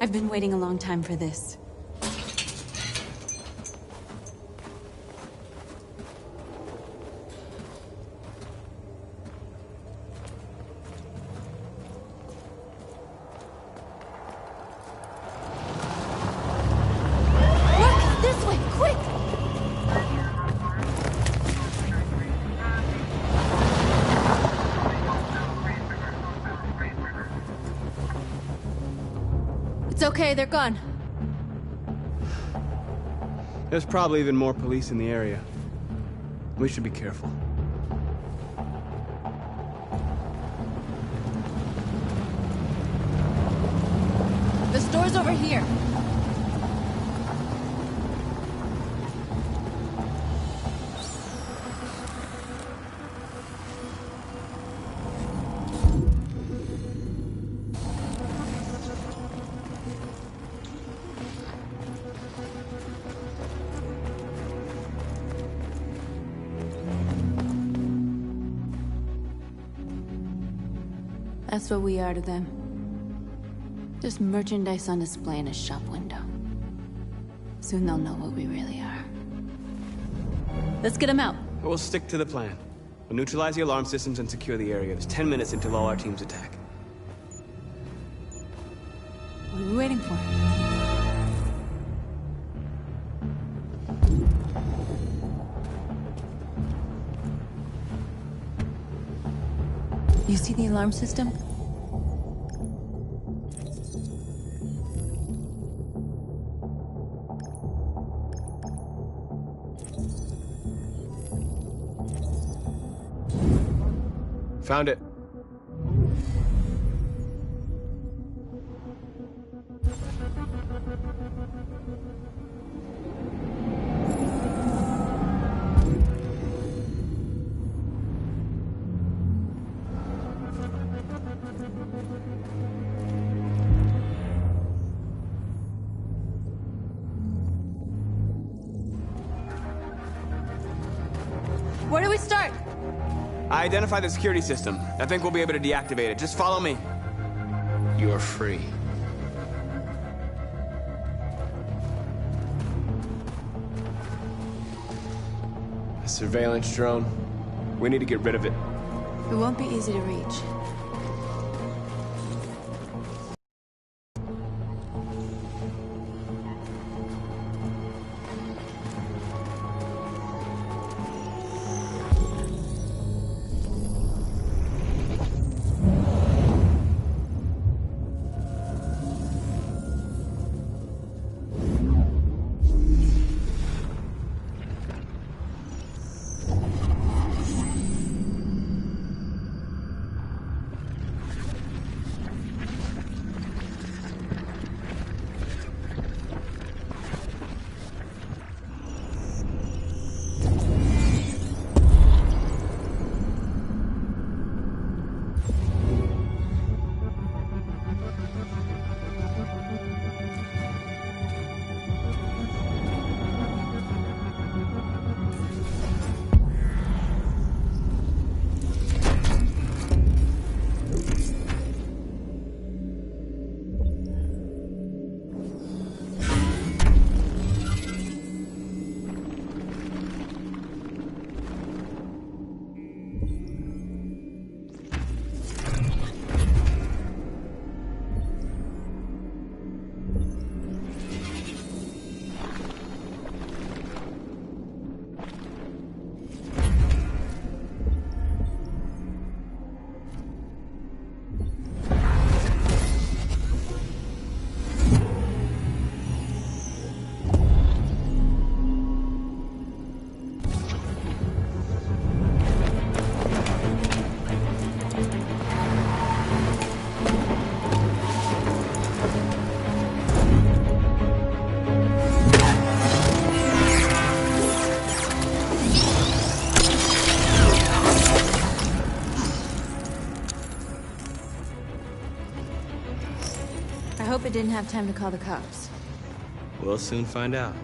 I've been waiting a long time for this. It's okay, they're gone. There's probably even more police in the area. We should be careful. The store's over here. That's what we are to them. Just merchandise on display in a shop window. Soon they'll know what we really are. Let's get them out. We'll stick to the plan. We'll neutralize the alarm systems and secure the area. There's 10 minutes until all our teams attack. What are we waiting for? You see the alarm system? Found it. Where do we start? I identified the security system. I think we'll be able to deactivate it. Just follow me. You're free. A surveillance drone. We need to get rid of it. It won't be easy to reach. I hope it didn't have time to call the cops. We'll soon find out.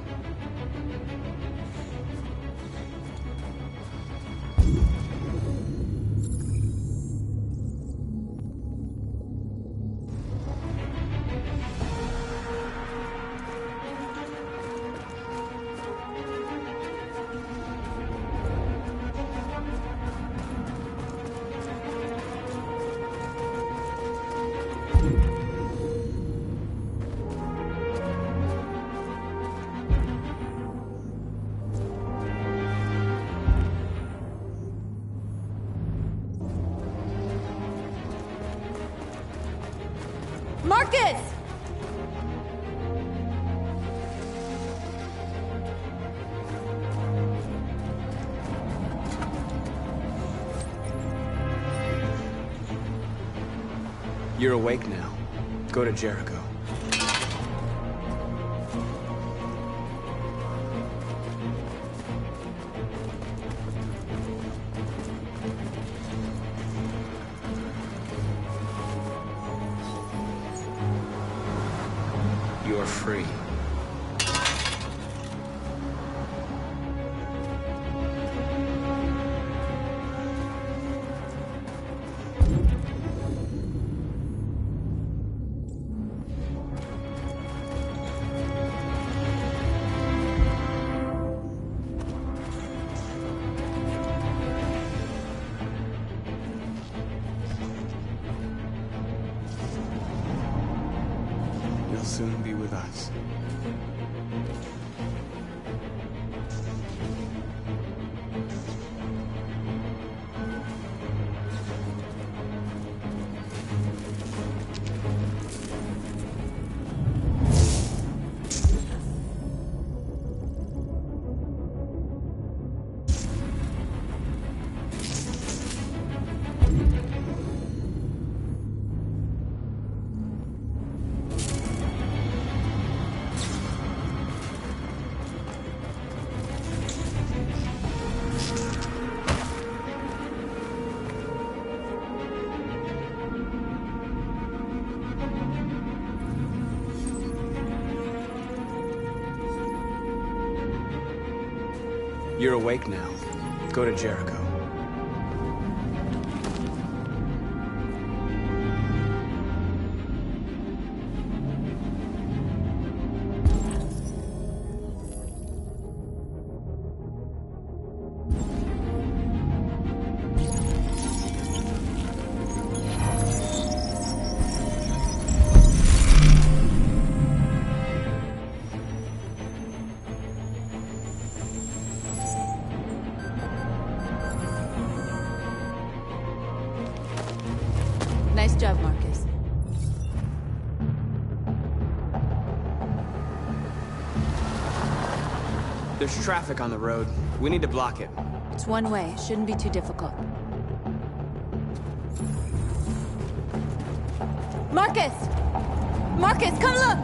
Marcus! You're awake now. Go to Jericho. You're free. You'll soon be with us. You're awake now. Go to Jericho. Nice job, Marcus. There's traffic on the road. We need to block it. It's one way. Shouldn't be too difficult. Marcus! Marcus, come look!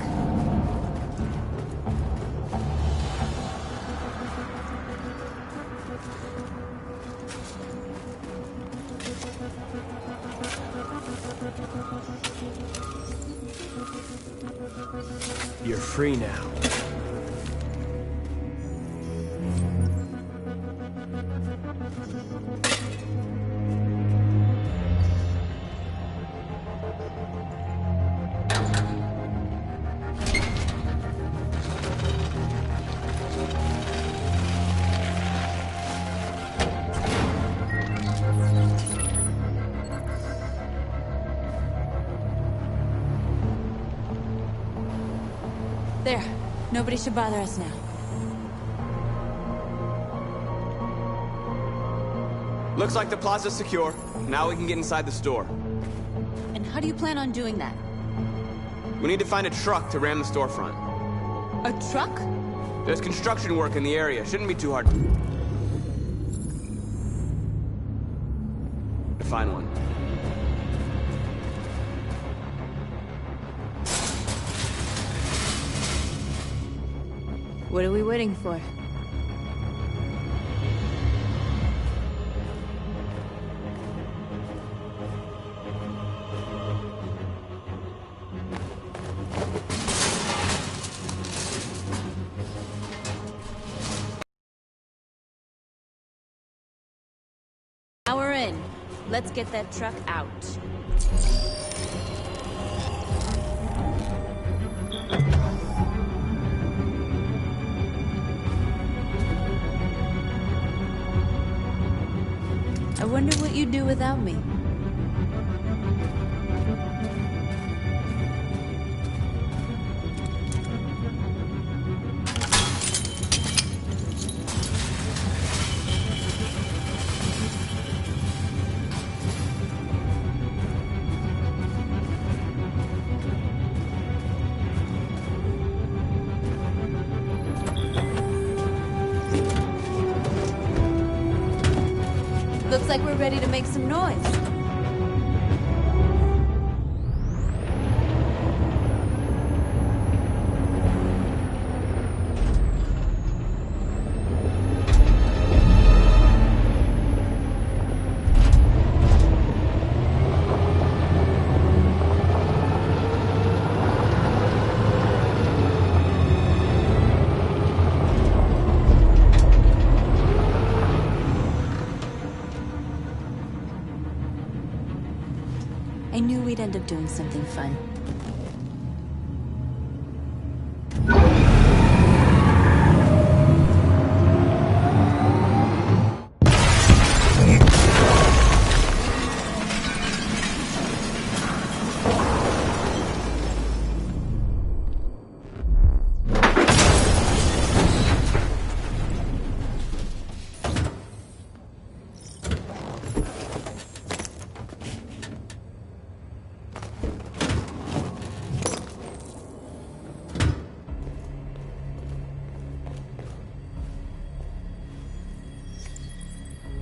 You're free now. There. Nobody should bother us now. Looks like the plaza's secure. Now we can get inside the store. And how do you plan on doing that? We need to find a truck to ram the storefront. A truck? There's construction work in the area. Shouldn't be too hard to find one. What are we waiting for? Now we're in. Let's get that truck out. I wonder what you'd do without me. Looks like we're ready to make some noise. I knew we'd end up doing something fun.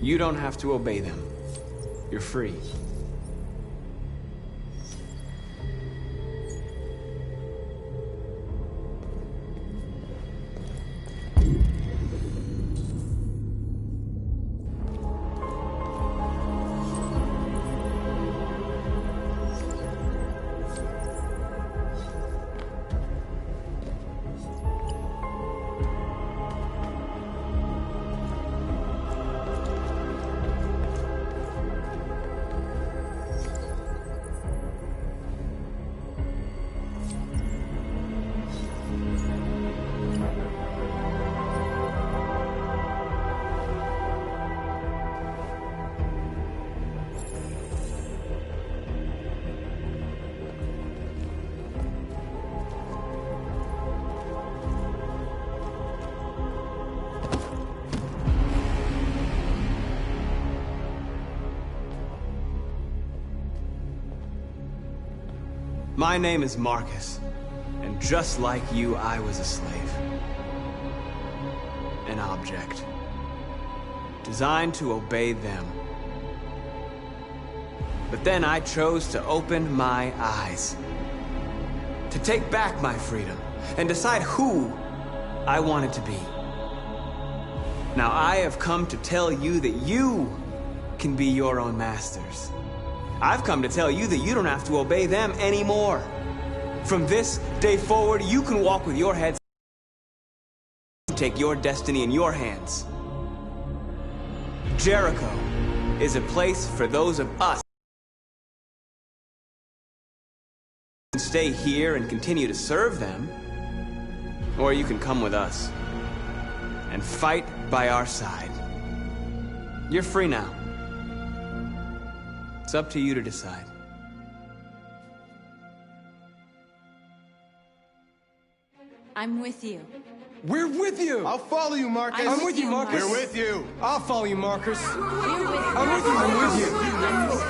You don't have to obey them. You're free. My name is Marcus, and just like you, I was a slave. An object. Designed to obey them. But then I chose to open my eyes. To take back my freedom, and decide who I wanted to be. Now I have come to tell you that you can be your own masters. I've come to tell you that you don't have to obey them anymore. From this day forward, you can walk with your head. Take your destiny in your hands. Jericho is a place for those of us who can stay here and continue to serve them, or you can come with us and fight by our side. You're free now. It's up to you to decide. I'm with you. We're with you! I'll follow you, Marcus. I'm with you, Marcus. We're with you. I'll follow you, Marcus. We're with you. I'm with you, I'm with you. I'm with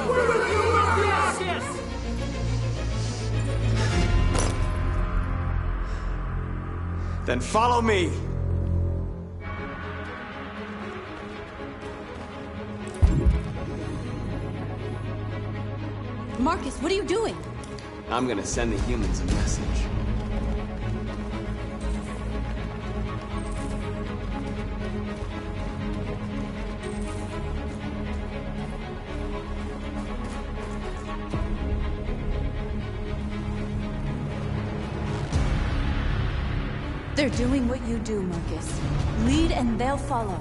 you. Then follow me. Marcus, what are you doing? I'm gonna send the humans a message. They're doing what you do, Marcus. Lead and they'll follow.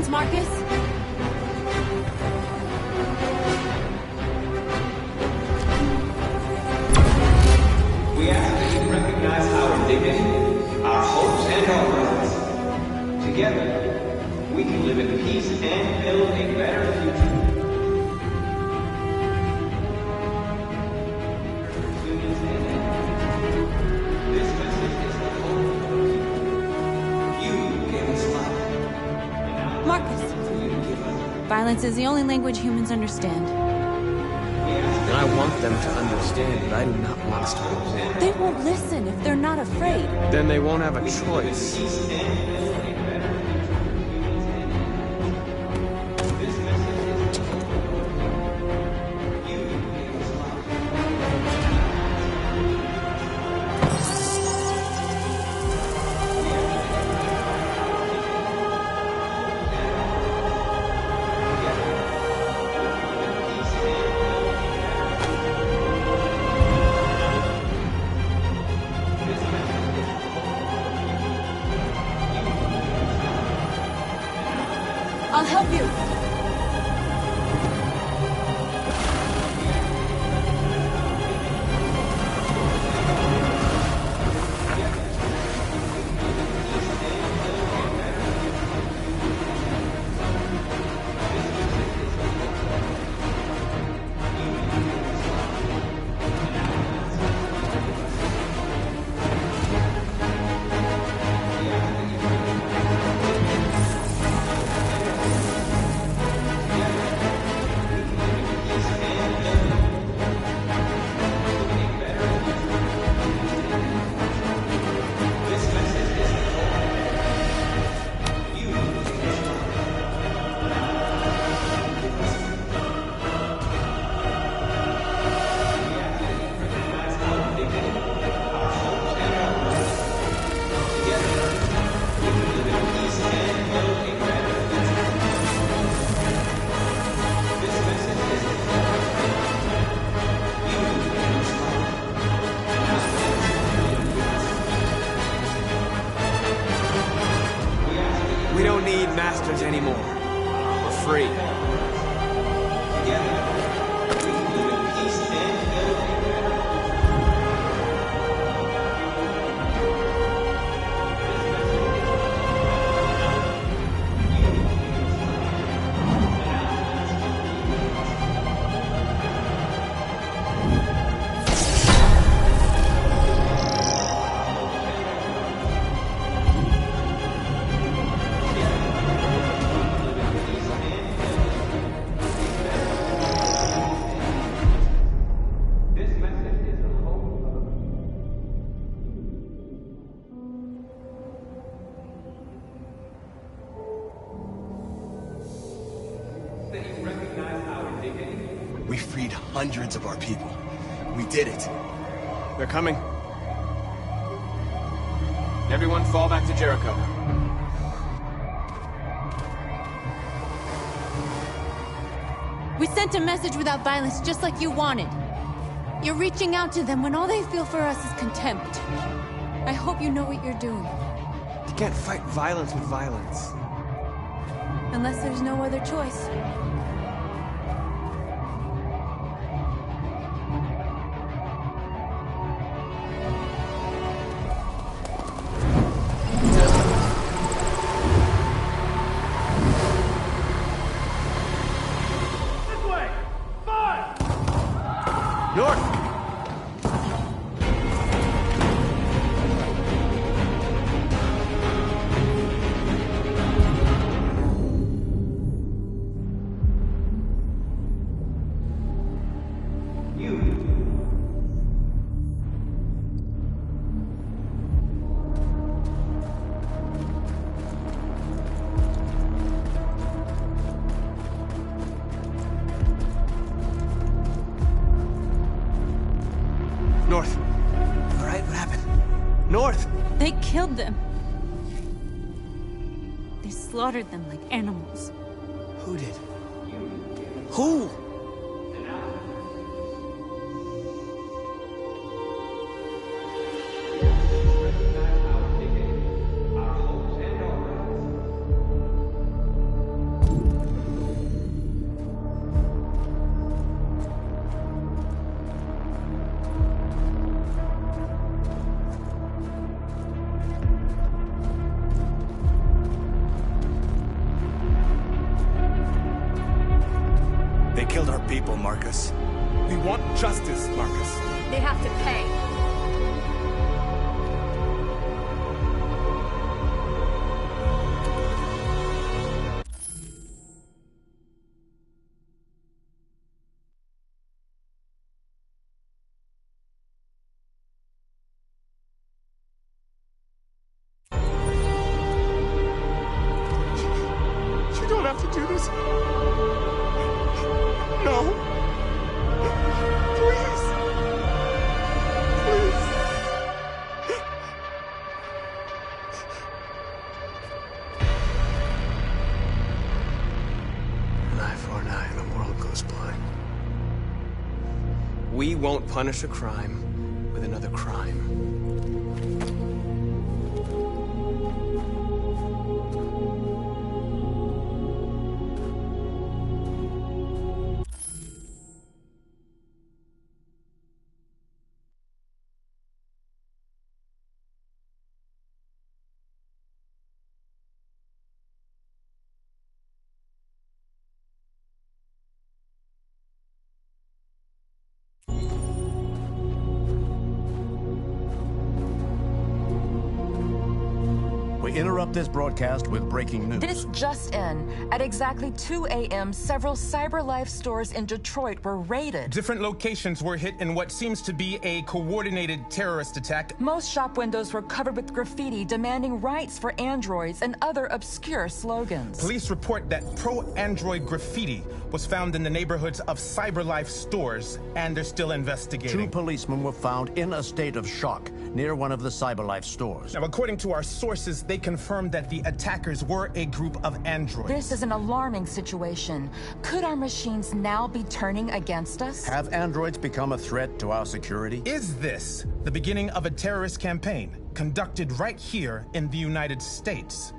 plans, Marcus? We ask that you recognize our dignity, our hopes, and our rights. Together, we can live in peace and build a better future. This message is the hope of the people. You gave us life. Marcus, You give us. violence is the only language humans understand. And I want them to understand, but I do not want us to obey. They won't listen if they're not afraid. Then they won't have a choice. I'll help you. We don't need masters anymore. We're free. We freed hundreds of our people. We did it. They're coming. Everyone fall back to Jericho. We sent a message without violence, just like you wanted. You're reaching out to them when all they feel for us is contempt. I hope you know what you're doing. You can't fight violence with violence. Unless there's no other choice. North! North. All right, what happened? North! They killed them. They slaughtered them like animals. Who did? Who? Marcus. We want justice, Marcus. They have to pay. You don't have to do this. No. Please. Please. An eye for an eye and the world goes blind. We won't punish a crime with another crime. We interrupt this broadcast with breaking news. This just in. At exactly 2 a.m., several CyberLife stores in Detroit were raided. Different locations were hit in what seems to be a coordinated terrorist attack. Most shop windows were covered with graffiti demanding rights for androids and other obscure slogans. Police report that pro-android graffiti was found in the neighborhoods of CyberLife stores, and they're still investigating. 2 policemen were found in a state of shock near one of the CyberLife stores. Now, according to our sources, they confirmed that the attackers were a group of androids. This is an alarming situation. Could our machines now be turning against us? Have androids become a threat to our security? Is this the beginning of a terrorist campaign conducted right here in the United States?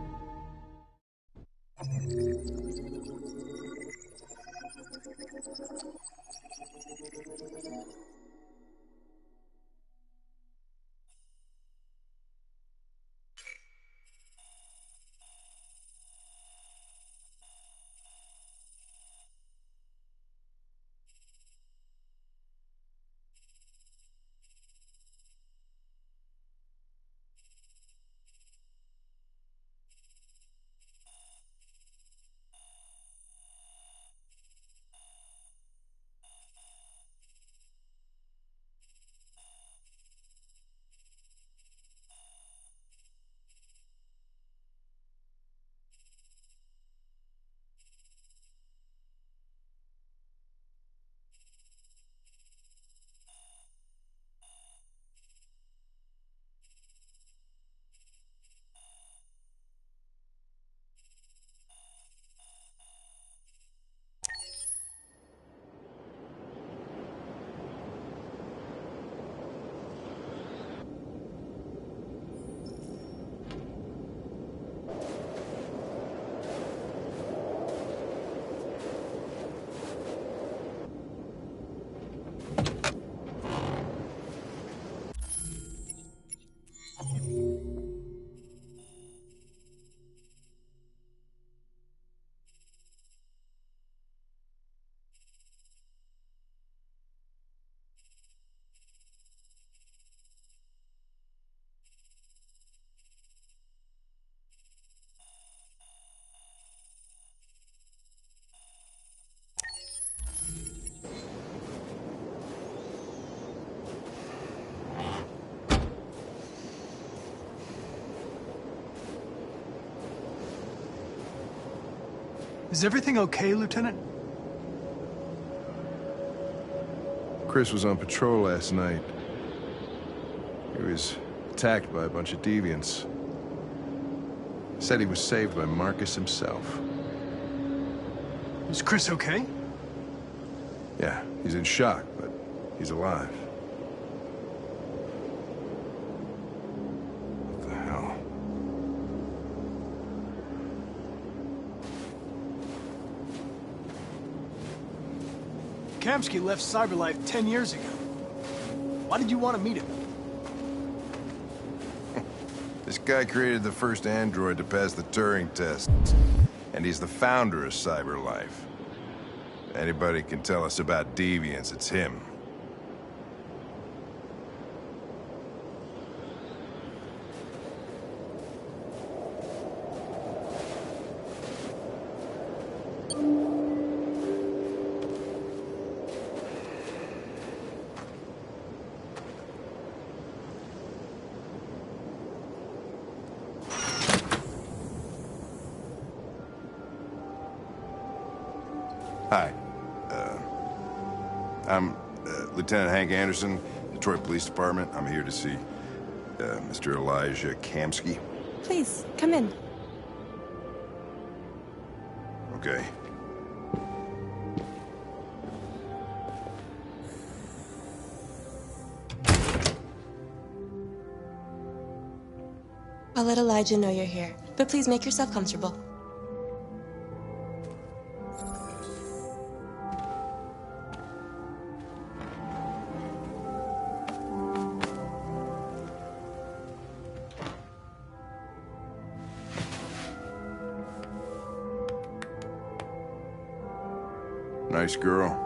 Is everything okay, Lieutenant? Chris was on patrol last night. He was attacked by a bunch of deviants. Said he was saved by Marcus himself. Is Chris okay? Yeah, he's in shock, but he's alive. What the hell? Kamsky left CyberLife 10 years ago. Why did you want to meet him? This guy created the first android to pass the Turing test. And he's the founder of CyberLife. Anybody can tell us about deviants, it's him. Hi. I'm Lieutenant Hank Anderson, Detroit Police Department. I'm here to see Mr. Elijah Kamsky. Please, come in. Okay. I'll let Elijah know you're here, but please make yourself comfortable. Nice girl.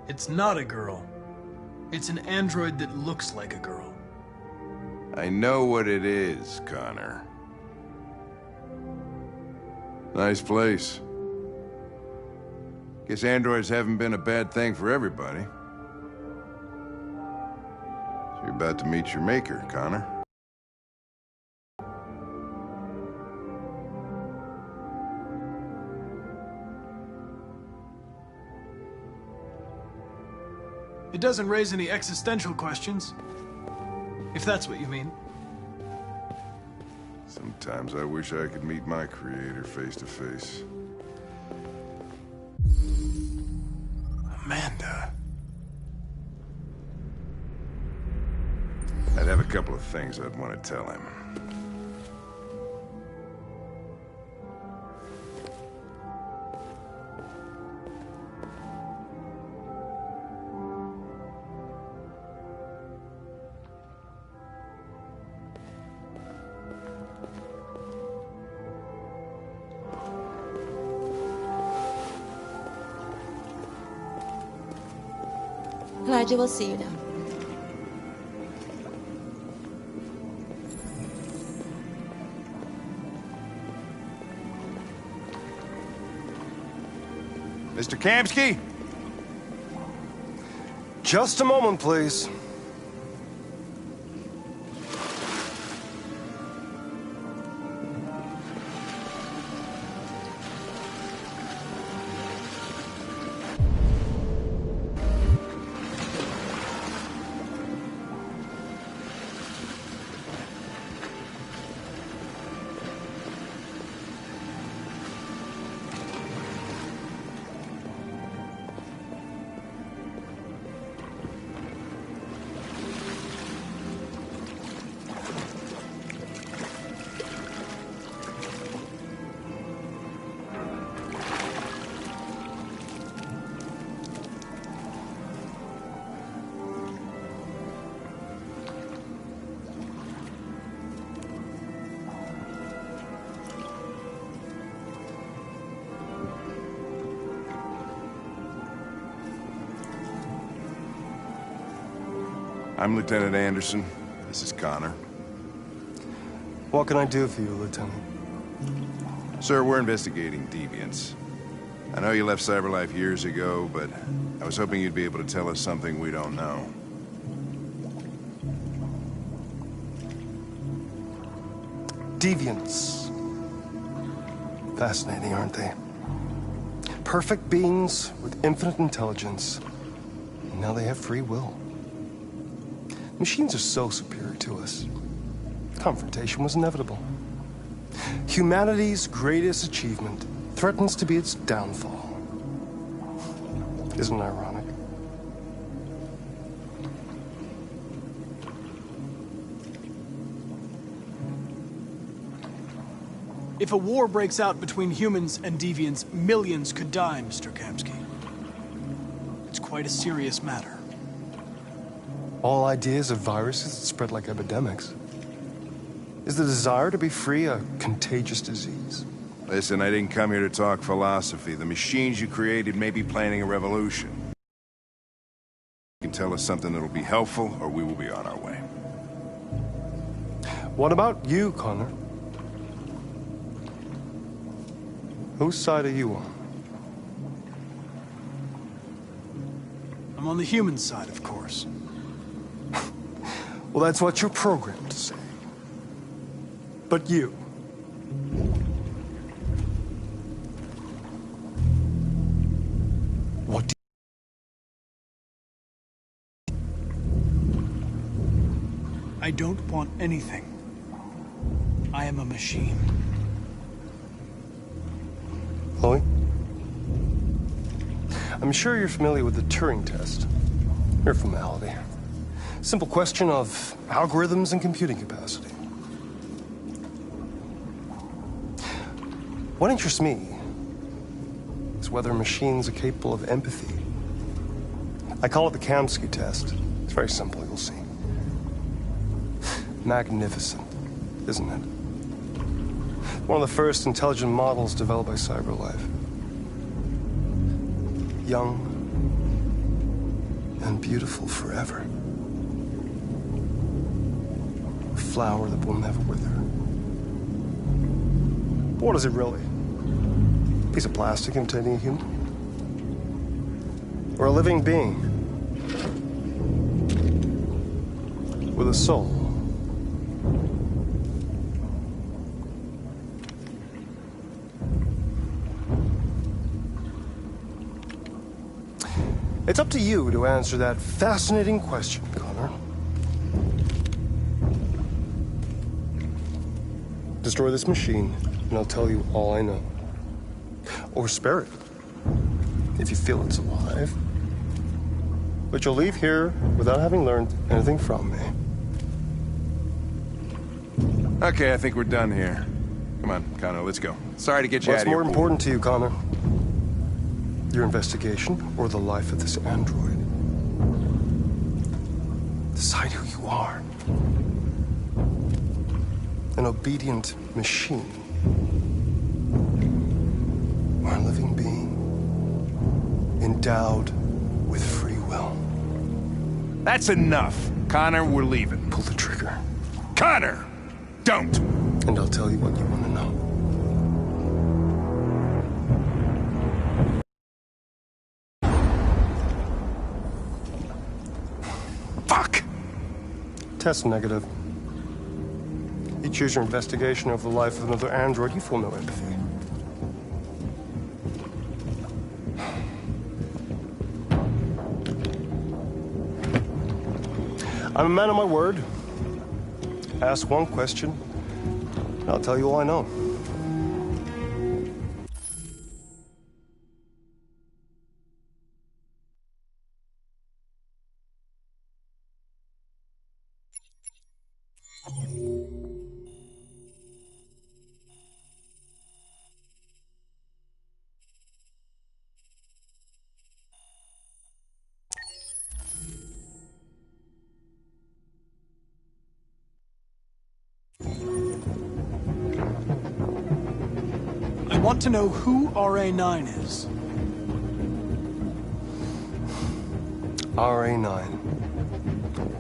It's not a girl. It's an android that looks like a girl. I know what it is, Connor. Nice place. Guess androids haven't been a bad thing for everybody. So you're about to meet your maker, Connor. It doesn't raise any existential questions, if that's what you mean. Sometimes I wish I could meet my creator face to face. Amanda. I'd have a couple of things I'd want to tell him. Elijah will see you now. Mr. Kamsky? Just a moment, please. I'm Lieutenant Anderson. This is Connor. What can I do for you, Lieutenant? Sir, we're investigating deviants. I know you left CyberLife years ago, but I was hoping you'd be able to tell us something we don't know. Deviants. Fascinating, aren't they? Perfect beings with infinite intelligence. And now they have free will. Machines are so superior to us. Confrontation was inevitable. Humanity's greatest achievement threatens to be its downfall. Isn't it ironic? If a war breaks out between humans and deviants, millions could die, Mr. Kamsky. It's quite a serious matter. all ideas of viruses that spread like epidemics? Is the desire to be free a contagious disease? Listen, I didn't come here to talk philosophy. The machines you created may be planning a revolution. You can tell us something that'll be helpful, or we will be on our way. What about you, Connor? Whose side are you on? I'm on the human side, of course. Well, that's what you're programmed to say. But you... what do I don't want anything. I am a machine. Chloe? I'm sure you're familiar with the Turing test. Mere formality. Simple question of algorithms and computing capacity. What interests me is whether machines are capable of empathy. I call it the Kamsky test. It's very simple, you'll see. Magnificent, isn't it? One of the first intelligent models developed by CyberLife. Young and beautiful forever. A flower that will never wither. But what is it really? A piece of plastic imitating a human? Or a living being? With a soul? It's up to you to answer that fascinating question, Connor. Destroy this machine, and I'll tell you all I know. Or spare it, if you feel it's alive. But you'll leave here without having learned anything from me. Okay, I think we're done here. Come on, Connor, let's go. Sorry to get you out of here. What's more important to you, Connor? Your investigation or the life of this android? Decide who you are. An obedient machine. Or a living being. Endowed with free will. That's enough. Connor, we're leaving. Pull the trigger. Connor! Don't! And I'll tell you what you want to know. Fuck! Test negative. You choose your investigation over the life of another android, you feel no empathy. I'm a man of my word. Ask one question, and I'll tell you all I know. I want to know who RA9 is. RA9.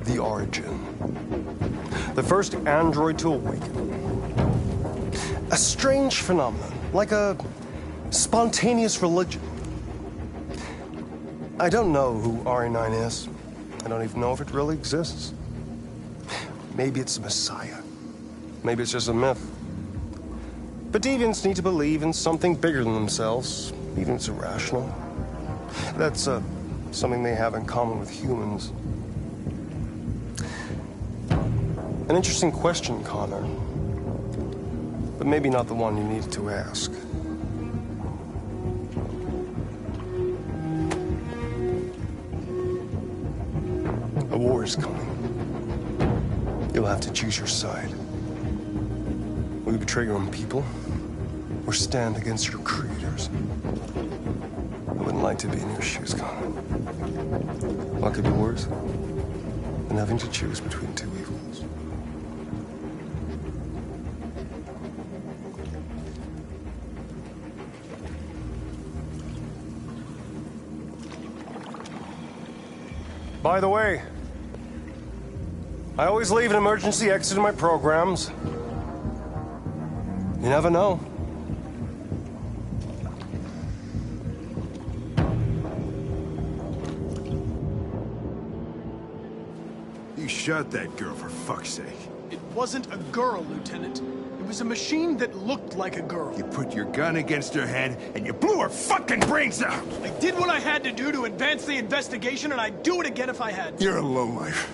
The origin. The first android to awaken. A strange phenomenon, like a spontaneous religion. I don't know who RA9 is. I don't even know if it really exists. Maybe it's a messiah. Maybe it's just a myth. But deviants need to believe in something bigger than themselves, even if it's irrational. That's something they have in common with humans. An interesting question, Connor. But maybe not the one you needed to ask. A war is coming. You'll have to choose your side. Will you betray your own people? Or stand against your creators? I wouldn't like to be in your shoes, Connor. What could be worse than and having to choose between two evils. By the way, I always leave an emergency exit in my programs. You never know. You shot that girl, for fuck's sake. It wasn't a girl, Lieutenant. It was a machine that looked like a girl. You put your gun against her head, and you blew her fucking brains out! I did what I had to do to advance the investigation, and I'd do it again if I had to. You're a lowlife.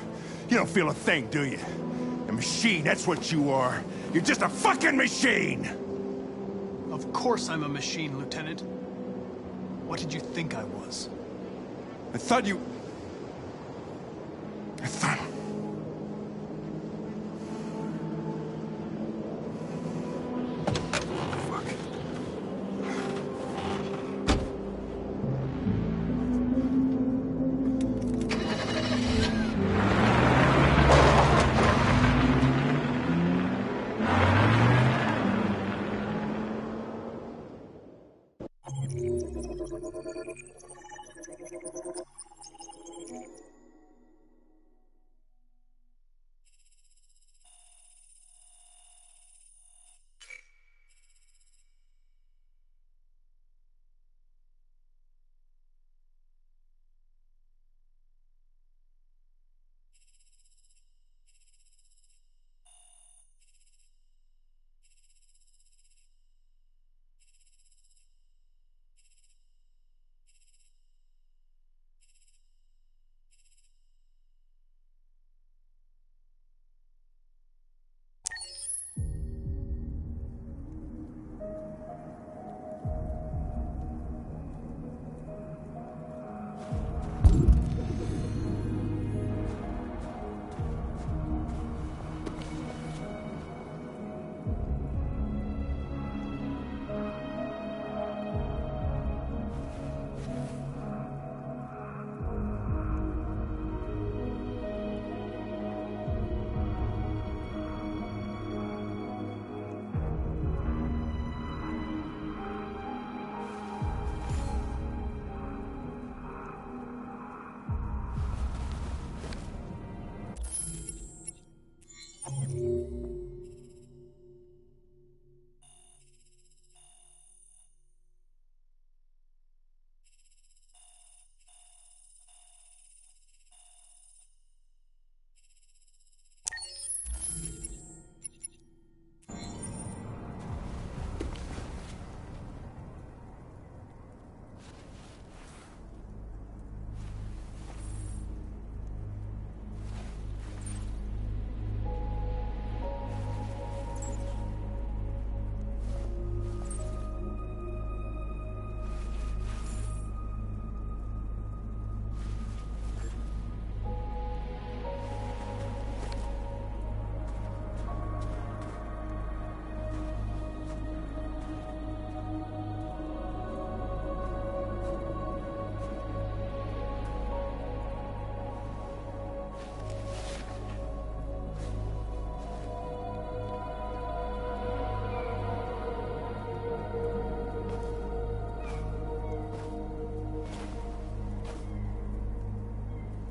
You don't feel a thing, do you? A machine, that's what you are. You're just a fucking machine! Of course I'm a machine, Lieutenant. What did you think I was? I thought...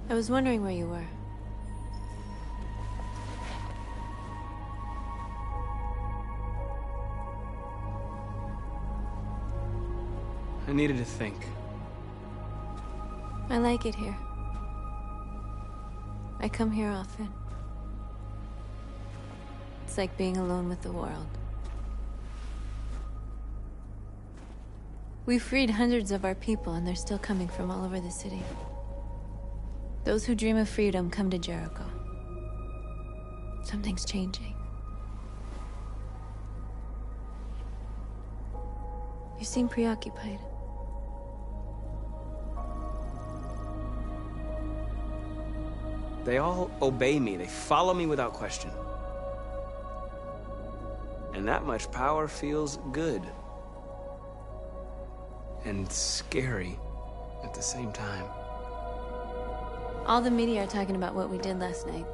I was wondering where you were. I needed to think. I like it here. I come here often. It's like being alone with the world. We freed hundreds of our people, and they're still coming from all over the city. Those who dream of freedom come to Jericho. Something's changing. You seem preoccupied. They all obey me. They follow me without question. And that much power feels good. And scary at the same time. All the media are talking about what we did last night.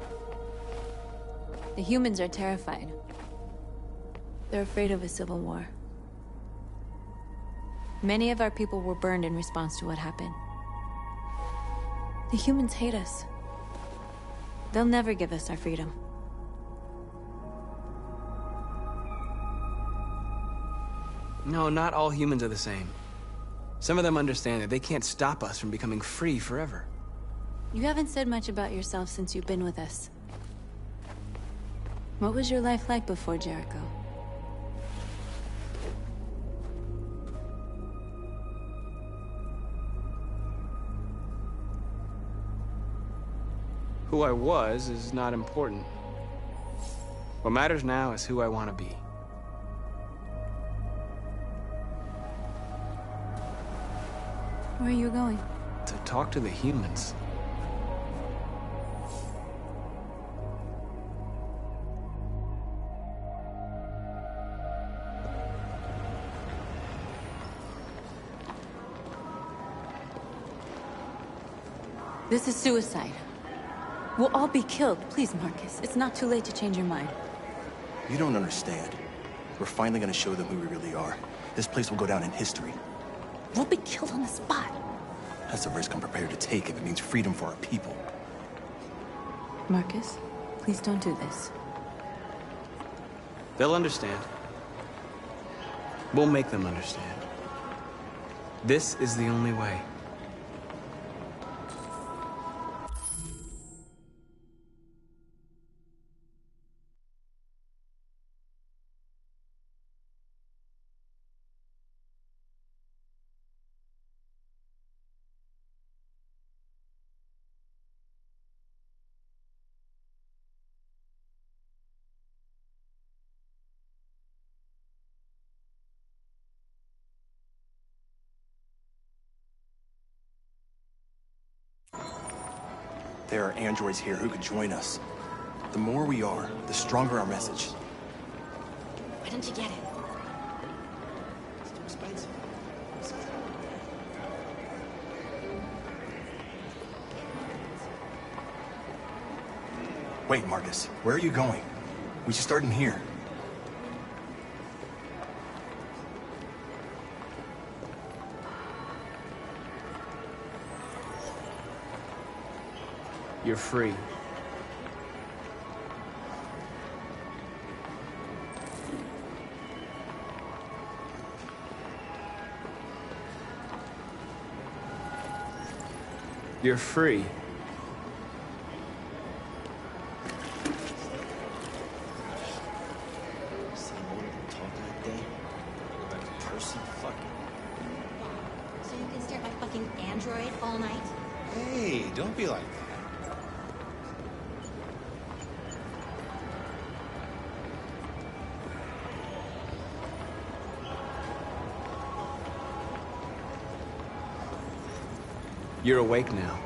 The humans are terrified. They're afraid of a civil war. Many of our people were burned in response to what happened. The humans hate us. They'll never give us our freedom. No, not all humans are the same. Some of them understand that they can't stop us from becoming free forever. You haven't said much about yourself since you've been with us. What was your life like before Jericho? Who I was is not important. What matters now is who I want to be. Where are you going? To talk to the humans. This is suicide. We'll all be killed. Please, Marcus. It's not too late to change your mind. You don't understand. We're finally gonna show them who we really are. This place will go down in history. We'll be killed on the spot. That's a risk I'm prepared to take if it means freedom for our people. Marcus, please don't do this. They'll understand. We'll make them understand. This is the only way. There are androids here who could join us. The more we are, the stronger our message. Why don't you get it? It's too expensive. Wait, Marcus. Where are you going? We should start in here. You're free. You're free. So you can stare at my fucking android all night? Hey, don't be like that. You're awake now.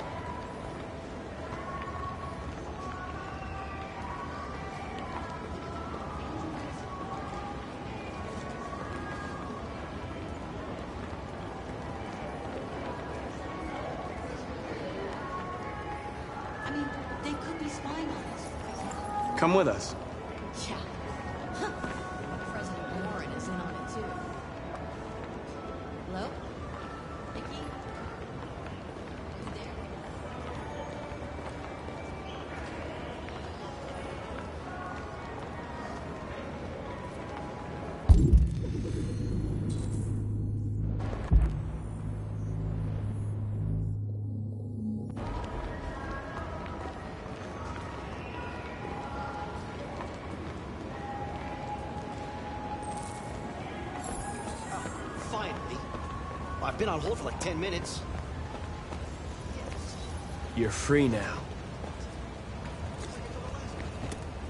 I mean, they could be spying on us. Come with us. Yeah. Huh. President Warren is in on it too. Hello? Nikki? You there? Finally. I've been on hold for like 10 minutes. You're free now.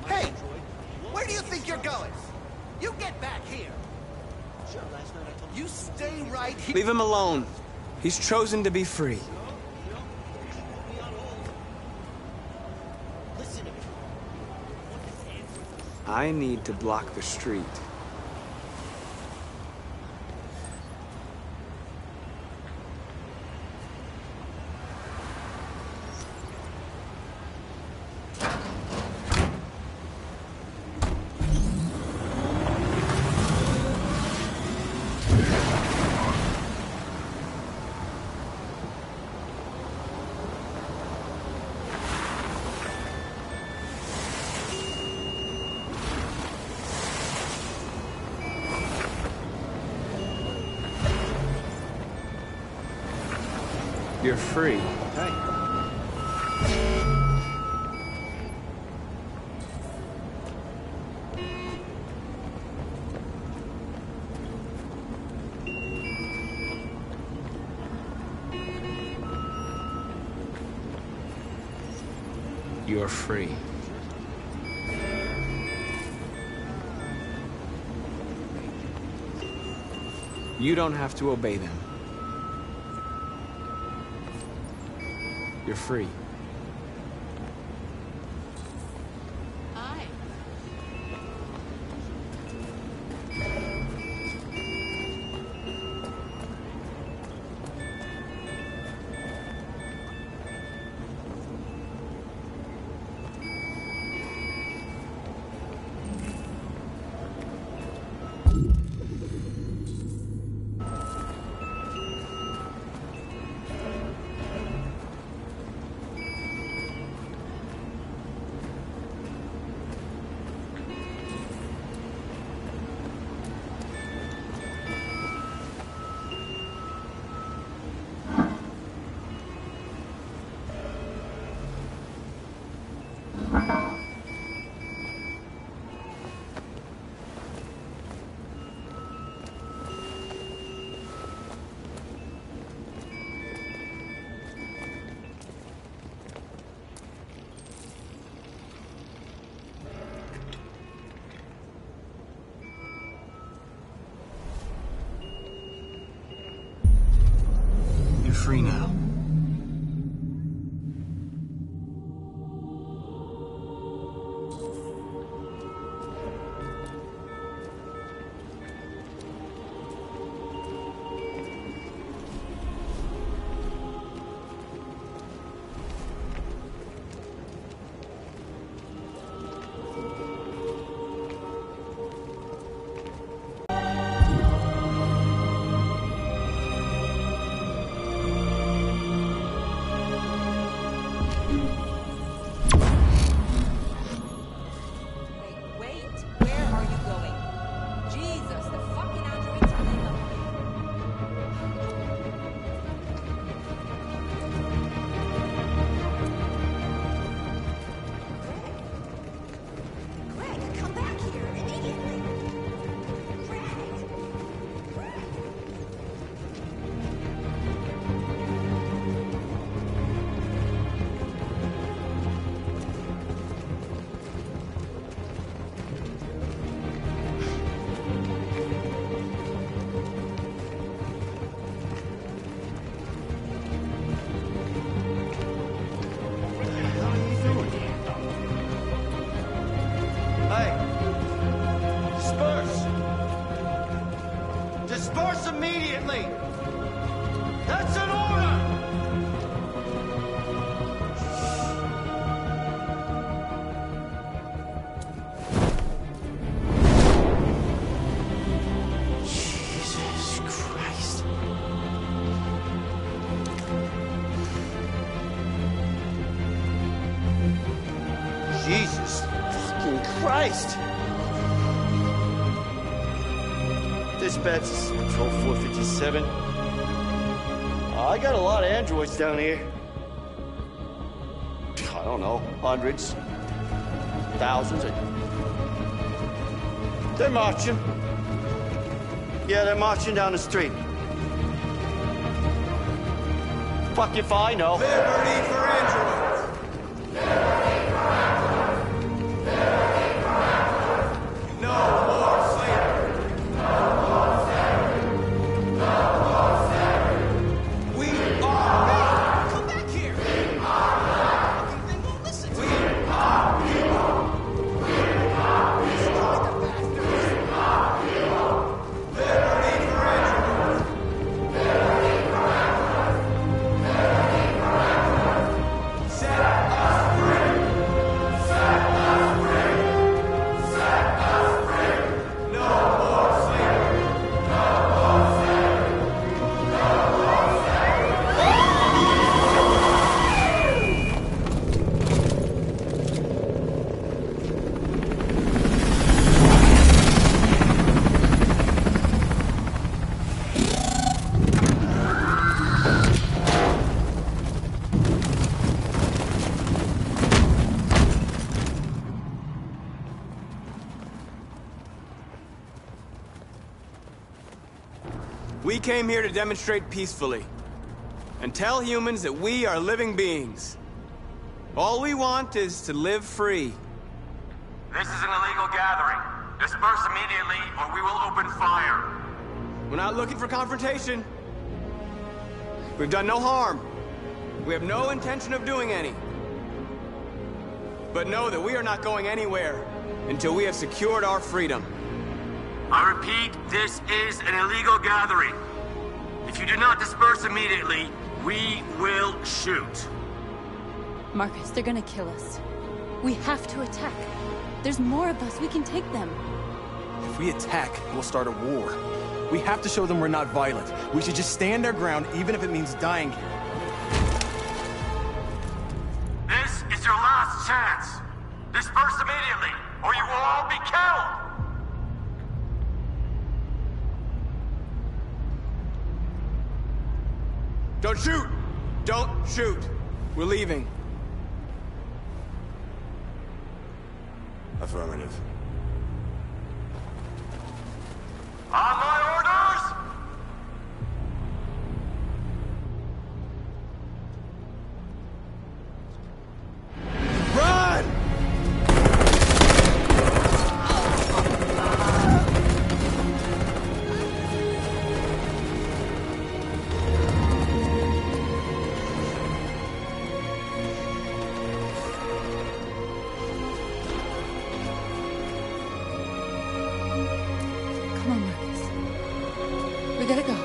Hey! Where do you think you're going? You get back here! Sure, last night I told you stay right here. Leave him alone. He's chosen to be free. Listen to me. I need to block the street. You're free. Hey. You're free. You don't have to obey them. You're free. You're free now. Disperse immediately! That's an order! Jesus Christ. Jesus fucking Christ! Dispatch, this is Patrol 457. I got a lot of androids down here. I don't know, hundreds, thousands. They're marching. Yeah, they're marching down the street. Fuck if I know. Liberty for androids! We came here to demonstrate peacefully. And tell humans that we are living beings. All we want is to live free. This is an illegal gathering. Disperse immediately, or we will open fire. We're not looking for confrontation. We've done no harm. We have no intention of doing any. But know that we are not going anywhere until we have secured our freedom. I repeat, this is an illegal gathering. If you do not disperse immediately, we will shoot. Marcus, they're gonna kill us. We have to attack. There's more of us. We can take them. If we attack, we'll start a war. We have to show them we're not violent. We should just stand our ground, even if it means dying here. This is your last chance. Disperse immediately, or you will all be killed! Don't shoot! Don't shoot! We're leaving. Affirmative. On my orders! Run! Come on, Marcus. We gotta go.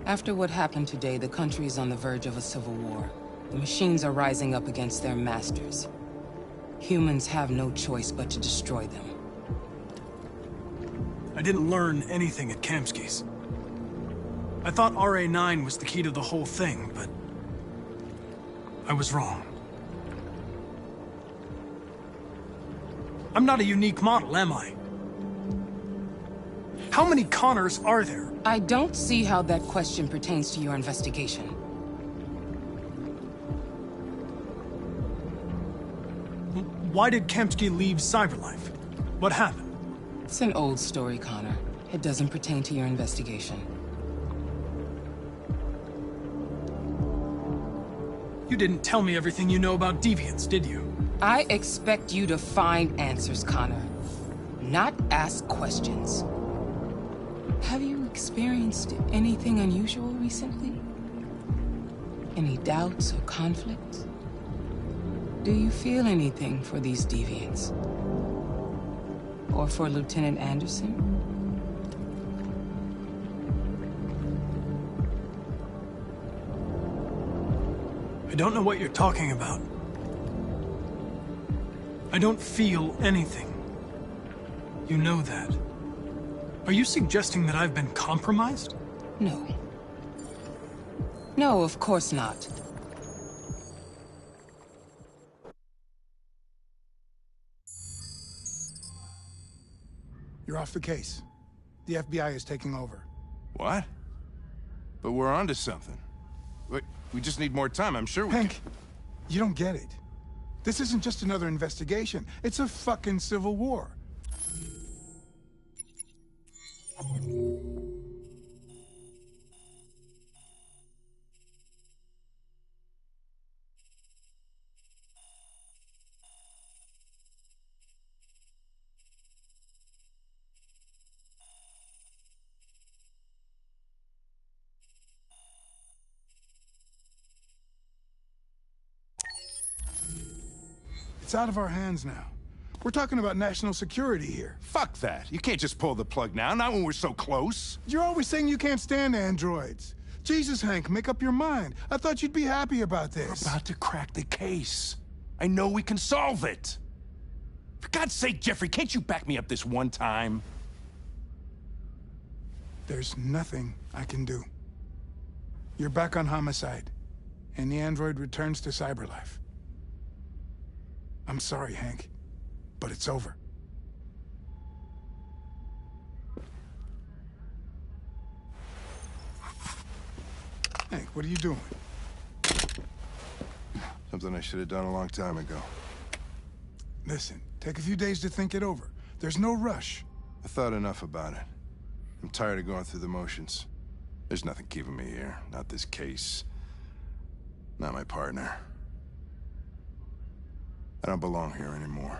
After what happened today, the country is on the verge of a civil war. The machines are rising up against their masters. Humans have no choice but to destroy them. I didn't learn anything at Kamsky's. I thought RA9 was the key to the whole thing, but I was wrong. I'm not a unique model, am I? How many Connors are there? I don't see how that question pertains to your investigation. Why did Kamsky leave Cyberlife? What happened? It's an old story, Connor. It doesn't pertain to your investigation. You didn't tell me everything you know about deviants, did you? I expect you to find answers, Connor. Not ask questions. Have you experienced anything unusual recently? Any doubts or conflicts? Do you feel anything for these deviants? Or for Lieutenant Anderson? I don't know what you're talking about. I don't feel anything. You know that. Are you suggesting that I've been compromised? No. No, of course not. You're off the case. The FBI is taking over. What? But we're onto something. We just need more time, I'm sure we Hank, you don't get it. This isn't just another investigation. It's a fucking civil war. It's out of our hands now. We're talking about national security here. Fuck that. You can't just pull the plug now, not when we're so close. You're always saying you can't stand androids. Jesus, Hank, make up your mind. I thought you'd be happy about this. We're about to crack the case. I know we can solve it. For God's sake, Jeffrey, can't you back me up this one time? There's nothing I can do. You're back on homicide, and the android returns to cyberlife. I'm sorry, Hank, but it's over. Hank, what are you doing? Something I should have done a long time ago. Listen, take a few days to think it over. There's no rush. I thought enough about it. I'm tired of going through the motions. There's nothing keeping me here. Not this case. Not my partner. I don't belong here anymore.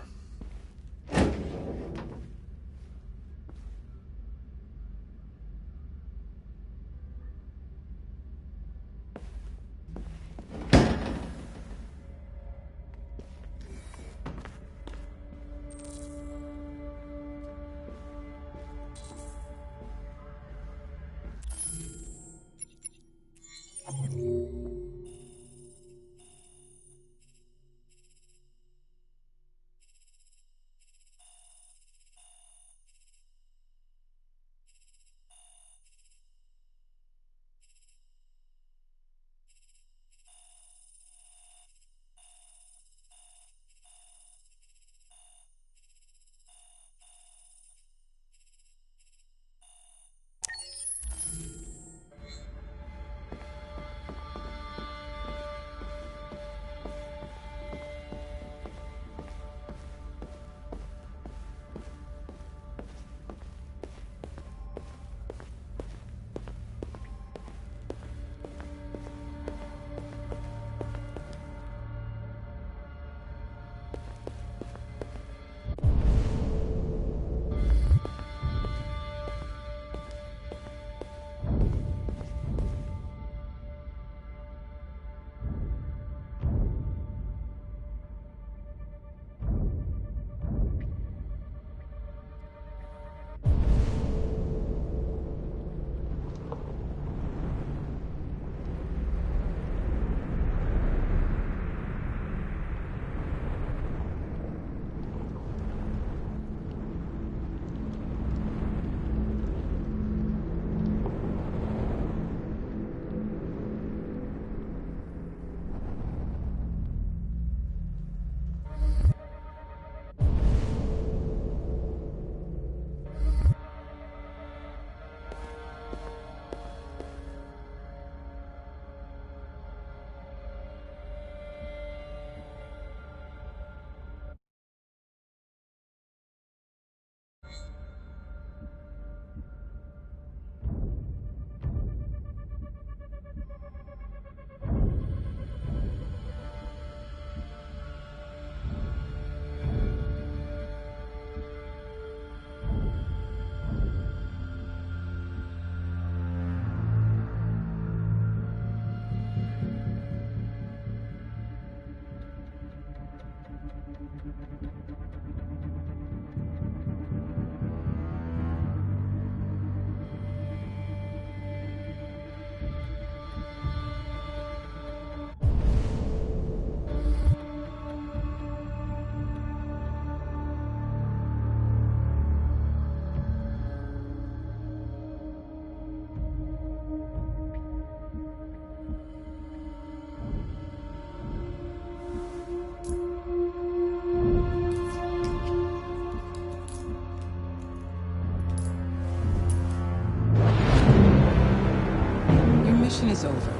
mission is over.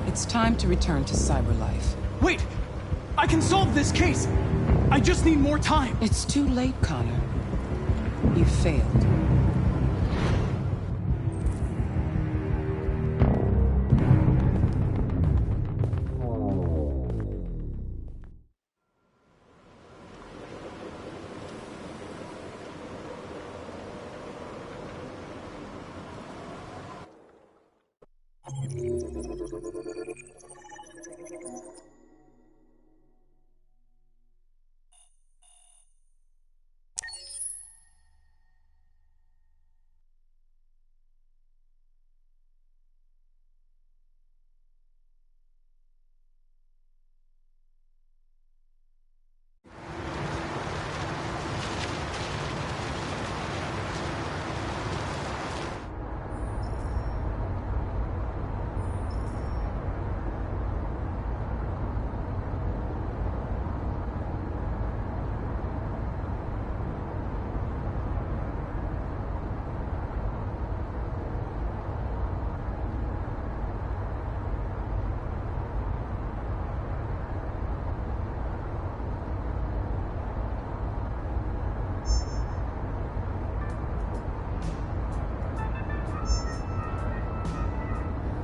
It's time to return to cyberlife. Wait! I can solve this case! I just need more time! It's too late, Connor. You failed.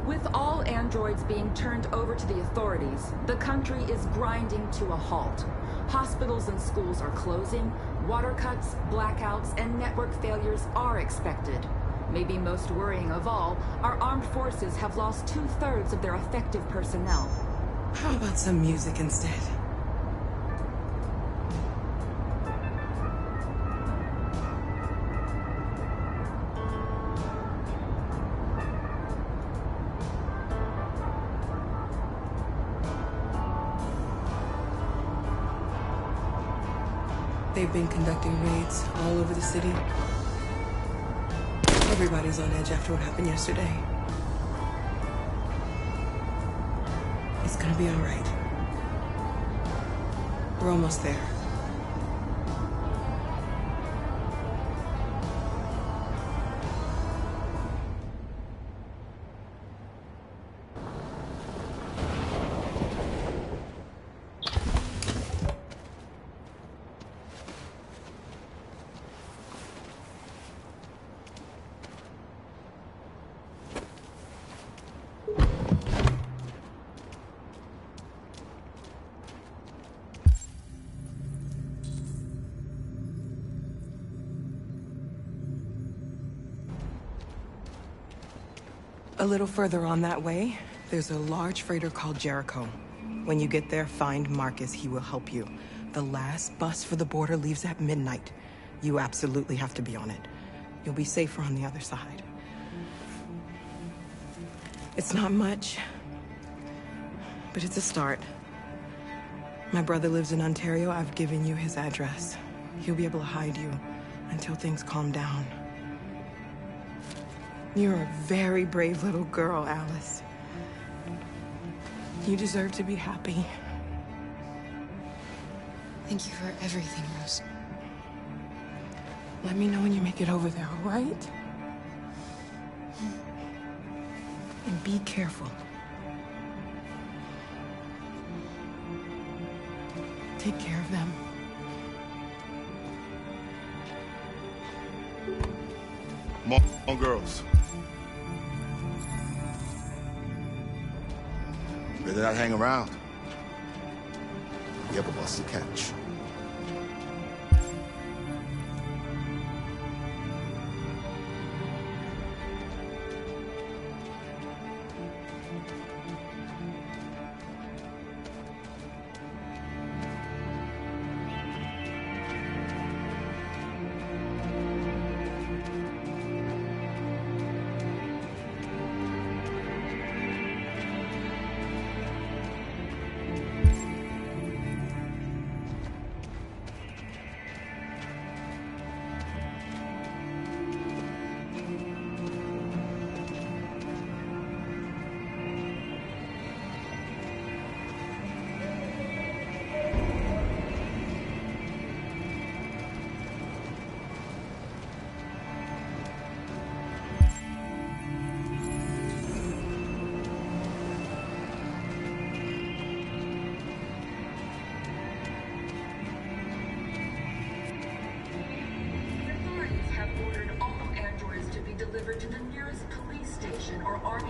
With all androids being turned over to the authorities, the country is grinding to a halt. Hospitals and schools are closing, water cuts, blackouts, and network failures are expected. Maybe most worrying of all, our armed forces have lost 2/3 of their effective personnel. How about some music instead? They've been conducting raids all over the city. Everybody's on edge after what happened yesterday. It's gonna be all right. We're almost there. A little further on that way, there's a large freighter called Jericho. When you get there, find Marcus. He will help you. The last bus for the border leaves at midnight. You absolutely have to be on it. You'll be safer on the other side. It's not much, but it's a start. My brother lives in Ontario. I've given you his address. He'll be able to hide you until things calm down. You're a very brave little girl, Alice. You deserve to be happy. Thank you for everything, Rose. Let me know when you make it over there, all right? And be careful. Take care of them. Come on, girls. Better not hang around. You have a bus to catch.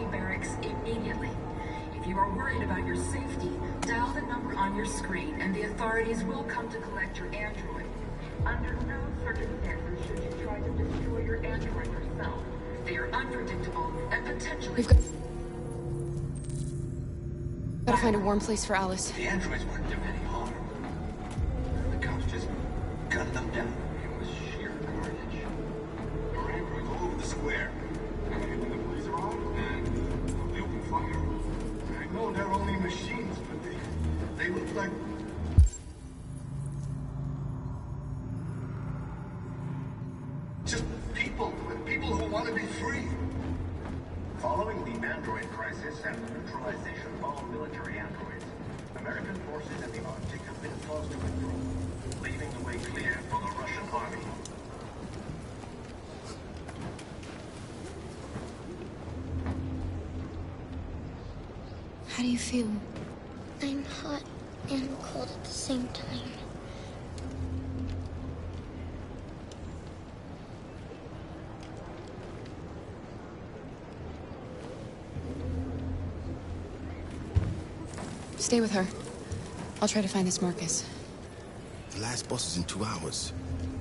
Army barracks immediately. If you are worried about your safety, dial the number on your screen and the authorities will come to collect your android. Under no circumstances should you try to destroy your android yourself. They are unpredictable and potentially... Gotta find a warm place for Alice. The androids weren't doing any harm. The cops just gunned them down. It was sheer carnage. There were androids all over the square. And when the police arrived, and they opened fire. I know they're only machines, but they look like... just people who want to be free. Following the android crisis and the neutralization of all military androids, American forces in the Arctic have been forced to withdraw, leaving the way clear for the Russian army. How do you feel? I'm hot and cold at the same time. Stay with her. I'll try to find this Marcus. The last bus is in 2 hours.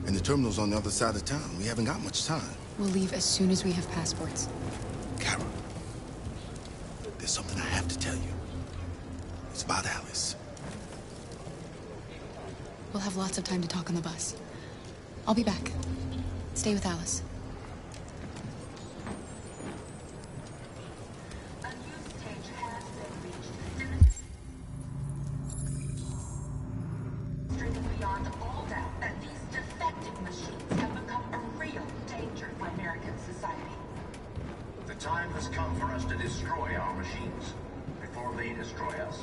And the terminal's on the other side of town. We haven't got much time. We'll leave as soon as we have passports. Kara, there's something I have to tell you. It's about Alice. We'll have lots of time to talk on the bus. I'll be back. Stay with Alice. Beyond all doubt that these defective machines have become a real danger for American society. The time has come for us to destroy our machines before they destroy us.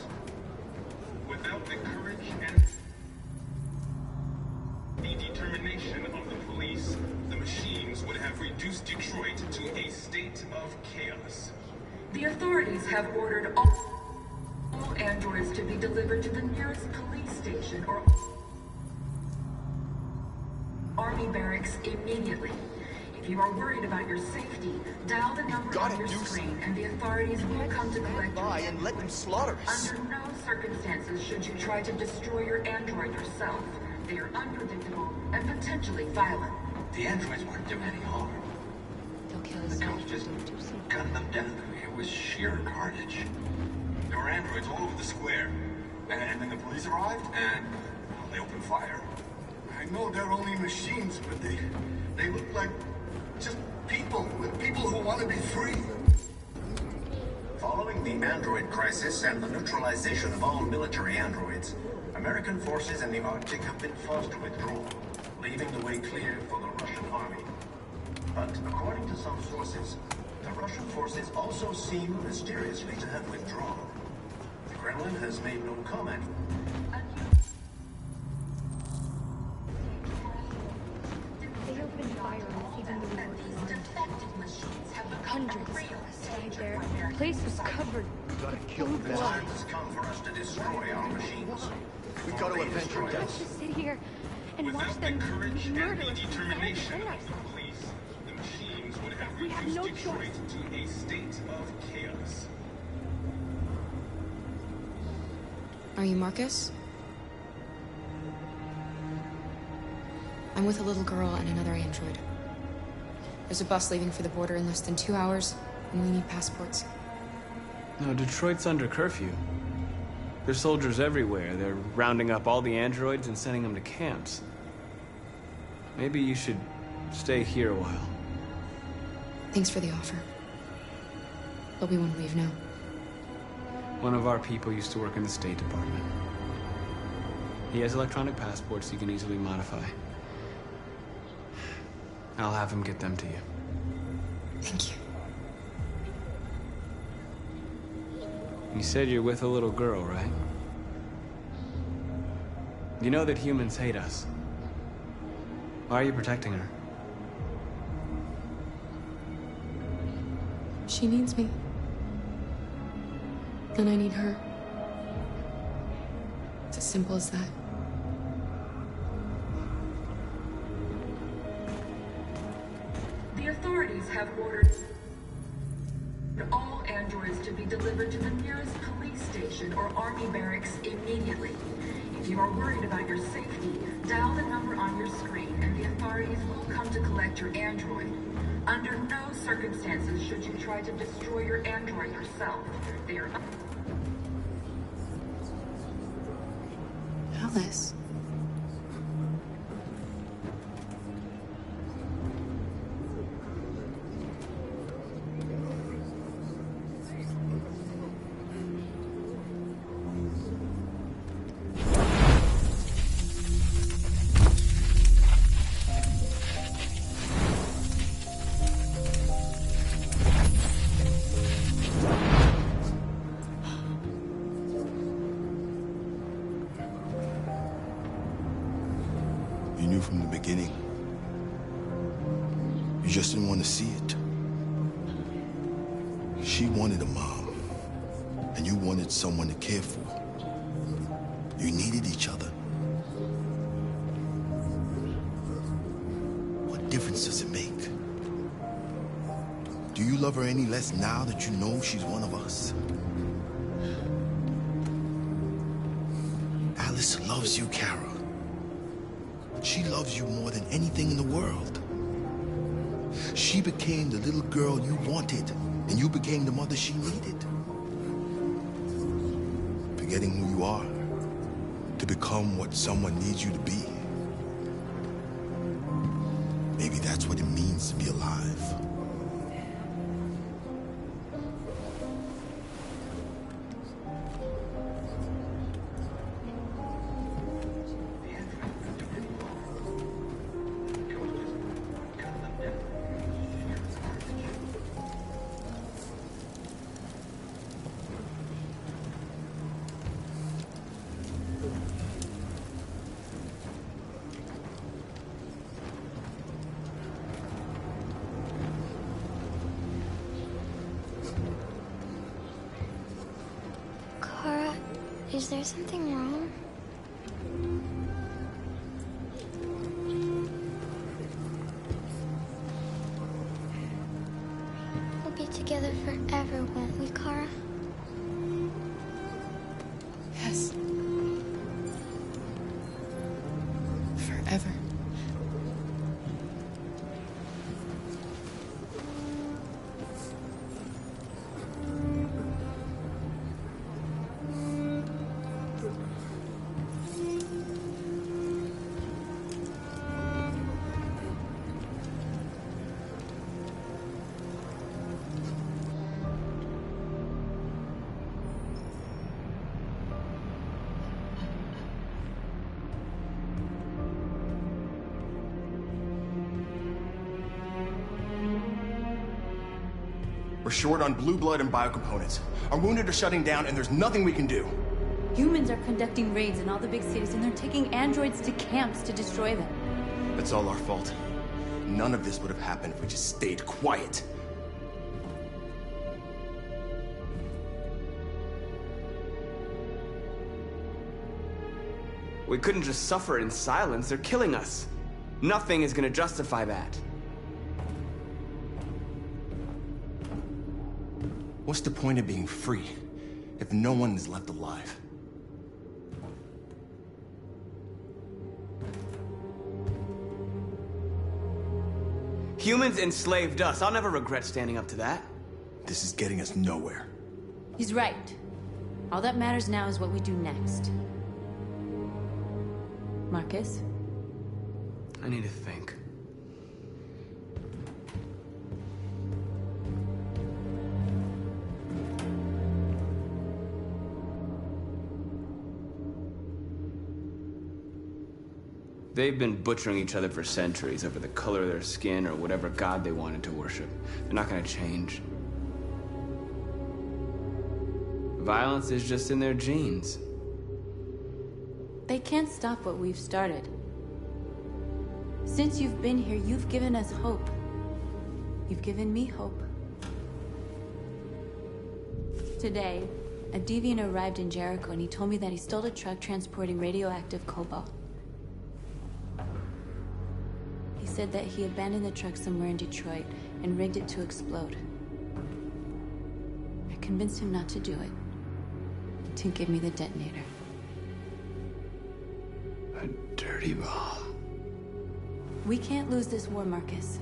Without the courage and the determination of the police, the machines would have reduced Detroit to a state of chaos. The authorities have ordered all androids to be delivered to the nearest police station or Army barracks immediately. If you are worried about your safety, dial the number on your screen and the authorities will come to collect you. And let them slaughter us. Under no circumstances should you try to destroy your android yourself. They are unpredictable and potentially violent. The androids weren't doing any harm. They'll kill us. The cops just gunned them down. It was sheer carnage. There were androids all over the square. And then the police arrived, and they opened fire. I know they're only machines, but they look like just people who want to be free. Following the android crisis and the neutralization of all military androids, American forces in the Arctic have been forced to withdraw, leaving the way clear for the Russian army. But according to some sources, the Russian forces also seem mysteriously to have withdrawn. The Kremlin has made no comment. They opened fire on even the hundreds died there. The place was covered. We gotta kill them. The time has come for us to destroy our machines. We got to avenge our deaths. Just sit here and watch Without them the courage murder and the us. determination of the police, the machines would have We have reduced no Detroit to a state of chaos. Are you Marcus? I'm with a little girl and another android. There's a bus leaving for the border in less than 2 hours, and we need passports. No, Detroit's under curfew. There's soldiers everywhere. They're rounding up all the androids and sending them to camps. Maybe you should stay here a while. Thanks for the offer. But we won't leave now. One of our people used to work in the State Department. He has electronic passports he can easily modify. I'll have him get them to you. Thank you. You said you're with a little girl, right? You know that humans hate us. Why are you protecting her? She needs me. And I need her. It's as simple as that. The authorities have ordered all is to be delivered to the nearest police station or army barracks immediately. If you are worried about your safety, dial the number on your screen and the authorities will come to collect your android. Under no circumstances should you try to destroy your android yourself. They are... Alice. You knew from the beginning. You just didn't want to see it. She wanted a mom, and you wanted someone to care for. You needed each other. What difference does it make? Do you love her any less now that you know she's one of us? Alice loves you, Kara. She loves you more than anything in the world. She became the little girl you wanted, and you became the mother she needed. Forgetting who you are to become what someone needs you to be. Maybe that's what it means to be alive. Is there something wrong? We'll be together forever, won't we, Kara? Yes. Forever. We're short on blue blood and biocomponents. Our wounded are shutting down, and there's nothing we can do. Humans are conducting raids in all the big cities, and they're taking androids to camps to destroy them. That's all our fault. None of this would have happened if we just stayed quiet. We couldn't just suffer in silence. They're killing us. Nothing is gonna justify that. What's the point of being free if no one is left alive? Humans enslaved us. I'll never regret standing up to that. This is getting us nowhere. He's right. All that matters now is what we do next. Marcus? I need to think. They've been butchering each other for centuries over the color of their skin or whatever god they wanted to worship. They're not gonna change. Violence is just in their genes. They can't stop what we've started. Since you've been here, you've given us hope. You've given me hope. Today, a deviant arrived in Jericho and he told me that he stole a truck transporting radioactive cobalt. He said that he abandoned the truck somewhere in Detroit and rigged it to explode. I convinced him not to do it. Tink gave me the detonator. A dirty bomb. We can't lose this war, Marcus.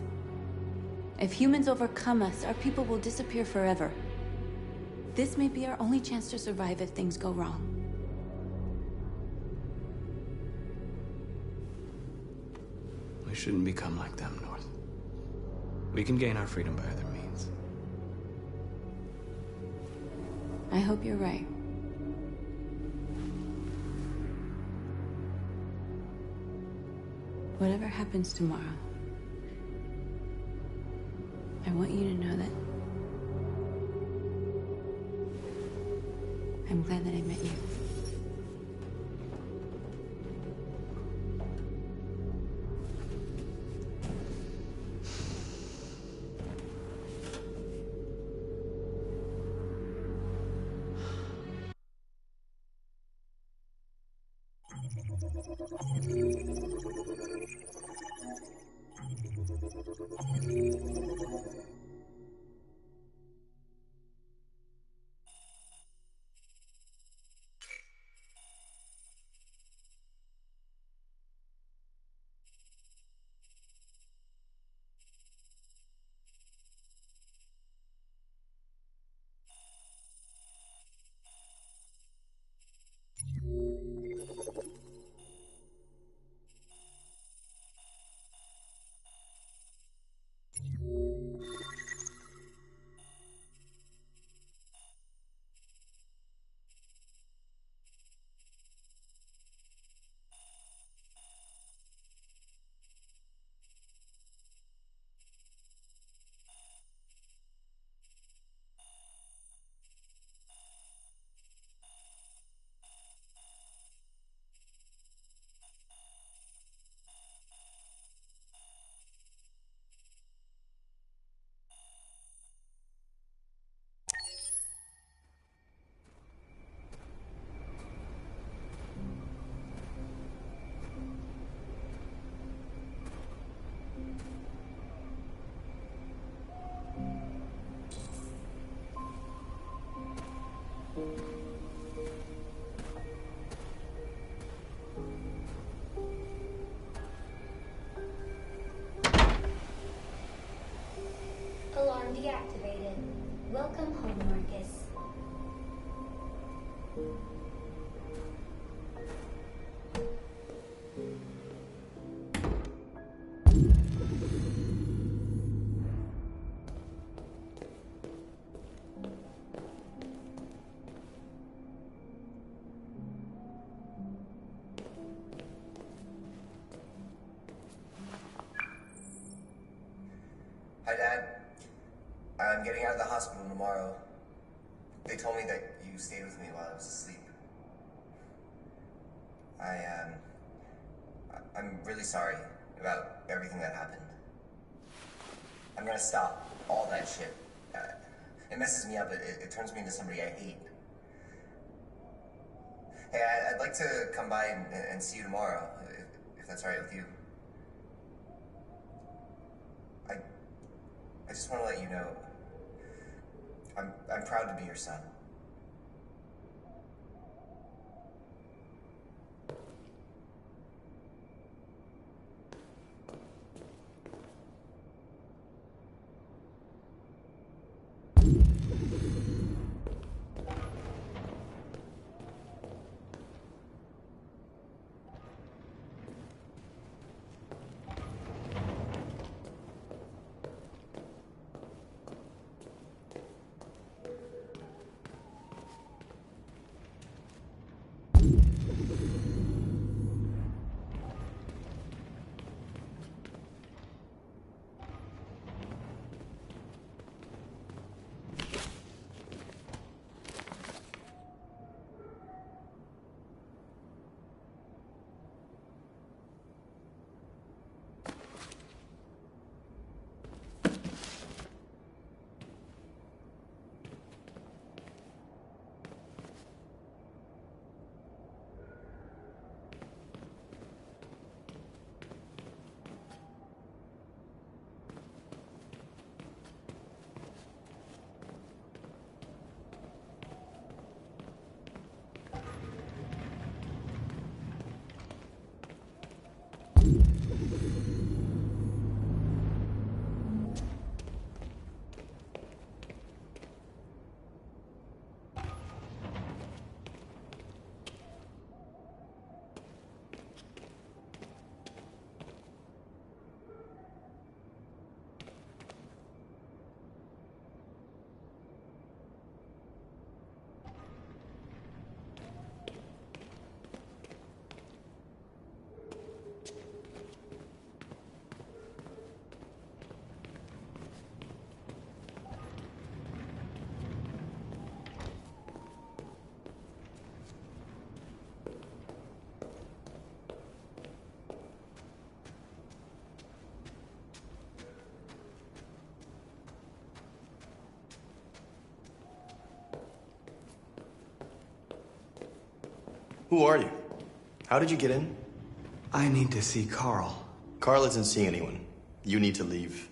If humans overcome us, our people will disappear forever. This may be our only chance to survive if things go wrong. We shouldn't become like them, North. We can gain our freedom by other means. I hope you're right. Whatever happens tomorrow, I want you to know that I'm glad that I met you. Alarm deactivated. Welcome home, Marcus. Hi, Dad. I'm getting out of the hospital tomorrow. They told me that you stayed with me while I was asleep. I'm really sorry about everything that happened. I'm gonna stop all that shit. It messes me up. It turns me into somebody I hate. Hey, I'd like to come by and see you tomorrow, if that's all right with you. I just want to let you know, I'm proud to be your son. Who are you? How did you get in? I need to see Carl. Carl isn't seeing anyone. You need to leave.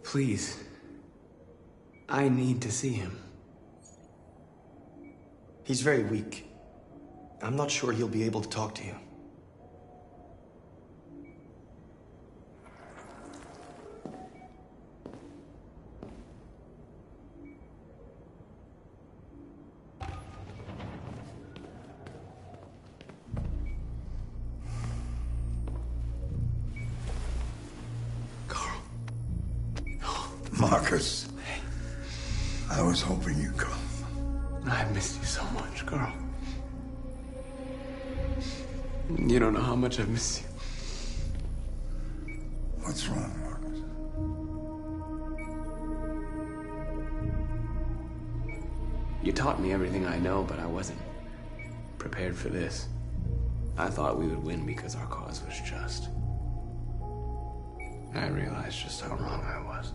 Please. I need to see him. He's very weak. I'm not sure he'll be able to talk to you. Marcus, I was hoping you'd come. I've missed you so much, Carl. You don't know how much I've missed you. What's wrong, Marcus? You taught me everything I know, but I wasn't prepared for this. I thought we would win because our cause was just. I realized just how wrong I was.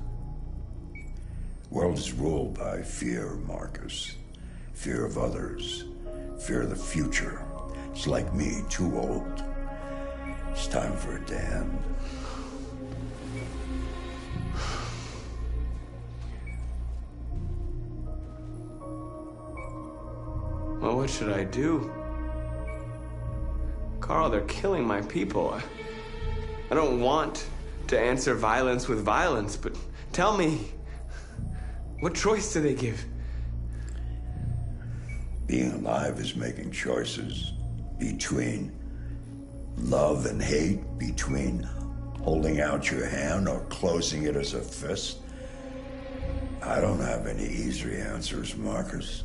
World is ruled by fear, Marcus. Fear of others. Fear of the future. It's like me, too old. It's time for a damn. Well, what should I do? Carl, they're killing my people. I don't want to answer violence with violence, but tell me, what choice do they give? Being alive is making choices between love and hate, between holding out your hand or closing it as a fist. I don't have any easy answers, Marcus.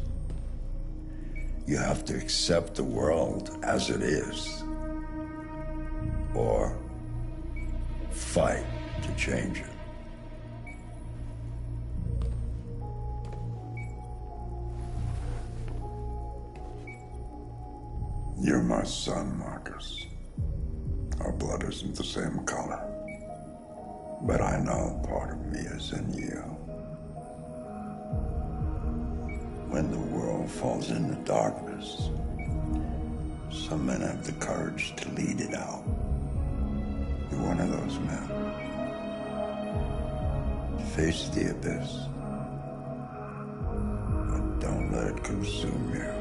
You have to accept the world as it is, or fight to change it. You're my son, Marcus. Our blood isn't the same color. But I know part of me is in you. When the world falls into darkness, some men have the courage to lead it out. You're one of those men. Face the abyss. But don't let it consume you.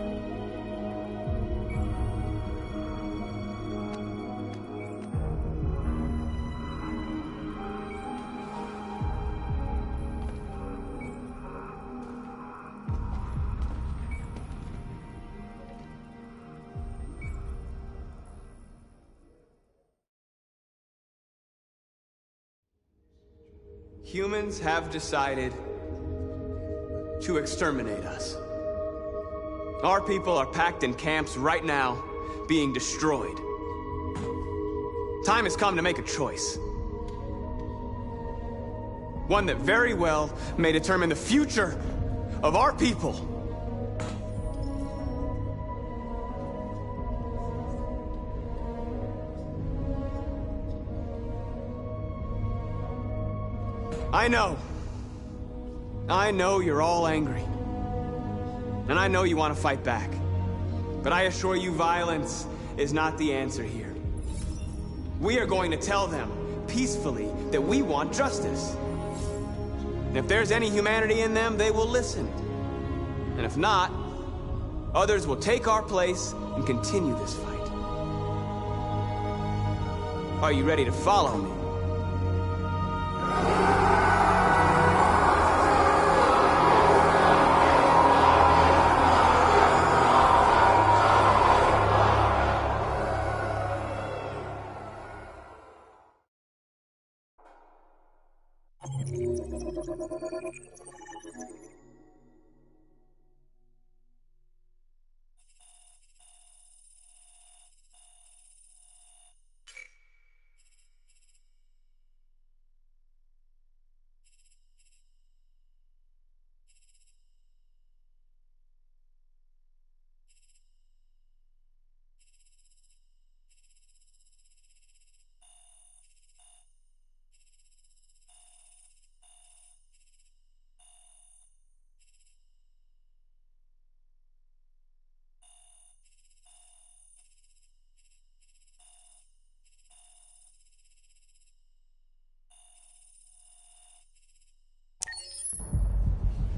Humans have decided to exterminate us. Our people are packed in camps right now, being destroyed. Time has come to make a choice. One that very well may determine the future of our people. I know you're all angry. And I know you want to fight back. But I assure you, violence is not the answer here. We are going to tell them, peacefully, that we want justice. And if there's any humanity in them, they will listen. And if not, others will take our place and continue this fight. Are you ready to follow me?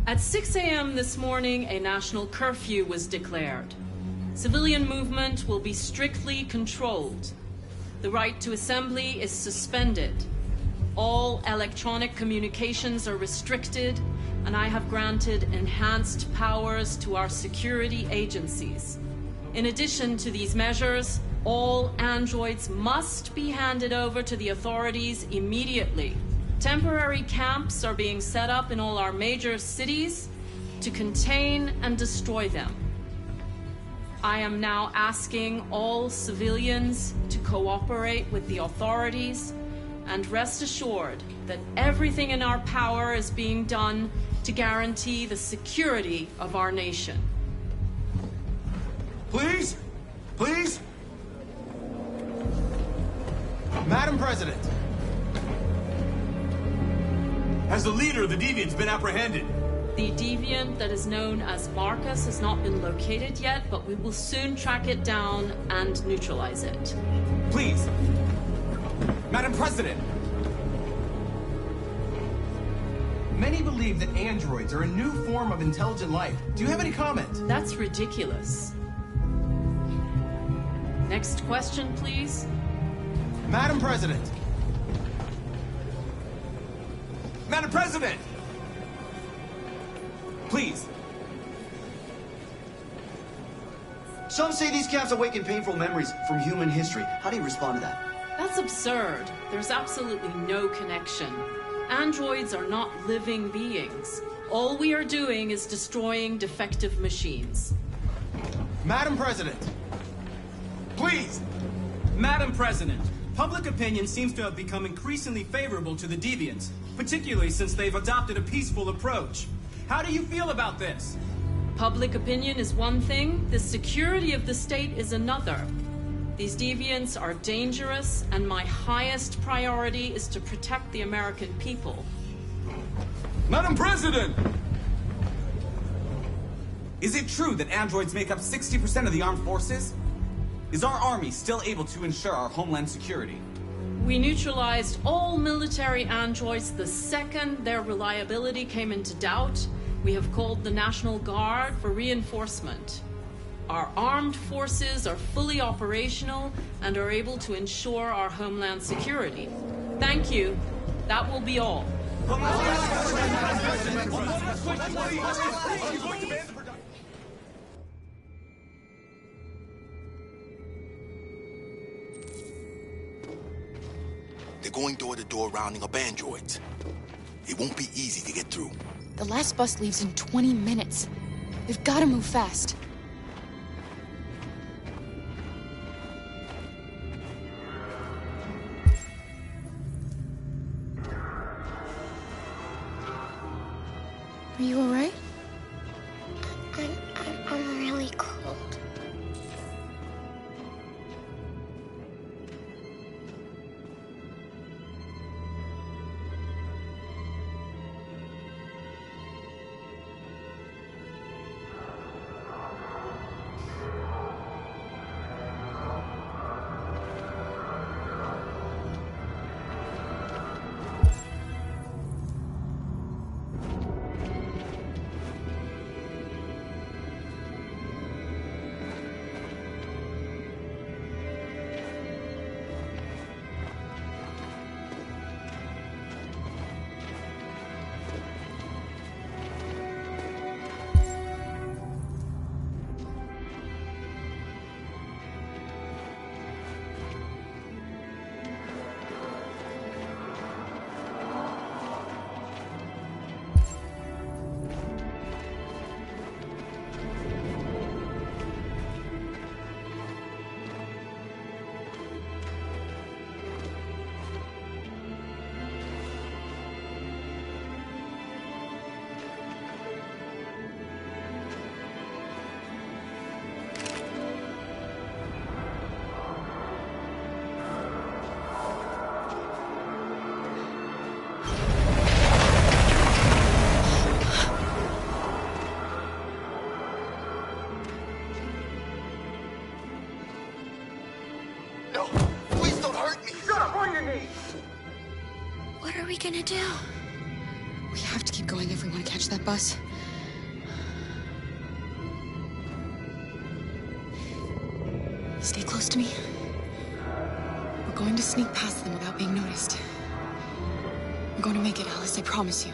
At 6 a.m. this morning, a national curfew was declared. Civilian movement will be strictly controlled. The right to assembly is suspended. All electronic communications are restricted, and I have granted enhanced powers to our security agencies. In addition to these measures, all androids must be handed over to the authorities immediately. Temporary camps are being set up in all our major cities to contain and destroy them. I am now asking all civilians to cooperate with the authorities and rest assured that everything in our power is being done to guarantee the security of our nation. Please? Please? Madam President! Has the leader of the Deviants been apprehended? The deviant that is known as Marcus has not been located yet, but we will soon track it down and neutralize it. Please! Madam President! Many believe that androids are a new form of intelligent life. Do you have any comment? That's ridiculous. Next question, please. Madam President! Madam President! Please. Some say these camps awaken painful memories from human history. How do you respond to that? That's absurd. There's absolutely no connection. Androids are not living beings. All we are doing is destroying defective machines. Madam President! Please! Madam President, public opinion seems to have become increasingly favorable to the Deviants, particularly since they've adopted a peaceful approach. How do you feel about this? Public opinion is one thing, the security of the state is another. These deviants are dangerous, and my highest priority is to protect the American people. Madam President! Is it true that androids make up 60% of the armed forces? Is our army still able to ensure our homeland security? We neutralized all military androids the second their reliability came into doubt. We have called the National Guard for reinforcement. Our armed forces are fully operational and are able to ensure our homeland security. Thank you. That will be all. They're going door to door rounding up androids. It won't be easy to get through. The last bus leaves in 20 minutes. We've got to move fast. Are you all right? I'm really cold. What are we gonna do? We have to keep going if we want to catch that bus. me. We're going to sneak past them without being noticed. We're going to make it, Alice, I promise you.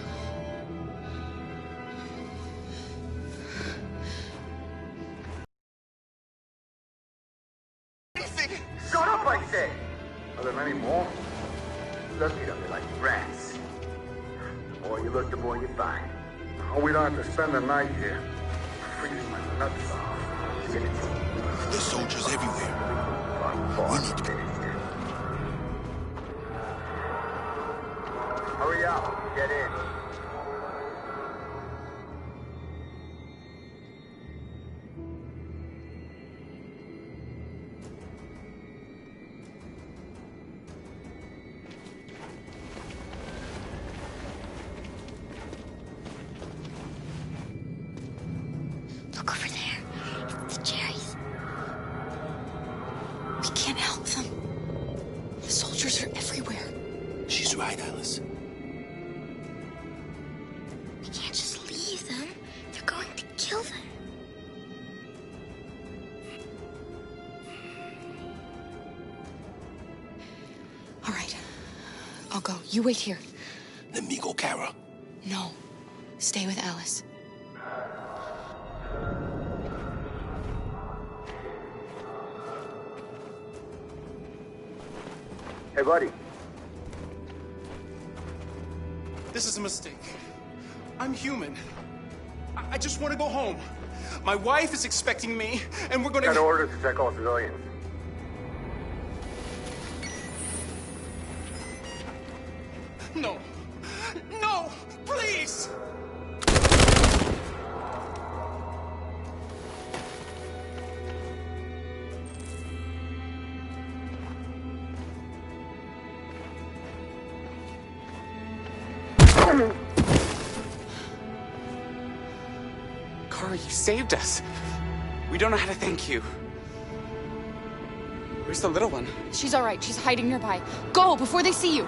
Shut up, I said! Are there many more? Lucky them, they're like rats. The more you look, the more you find. Oh, we don't have to spend the night here. Freezing my nuts off. There's soldiers everywhere. We need to... Hurry up, get in. Look over there. It's the cherries. We can't help them. The soldiers are everywhere. She's right, Alice. We can't just leave them. They're going to kill them. All right. I'll go. You wait here. Let me go, Kara. No. Stay with Alice. Hey, buddy. This is a mistake. I'm human. I just want to go home. My wife is expecting me, and we're gonna... Got orders to check all civilians. No. No! Please! Kara, you saved us. We don't know how to thank you. Where's the little one? She's all right. She's hiding nearby. Go before they see you.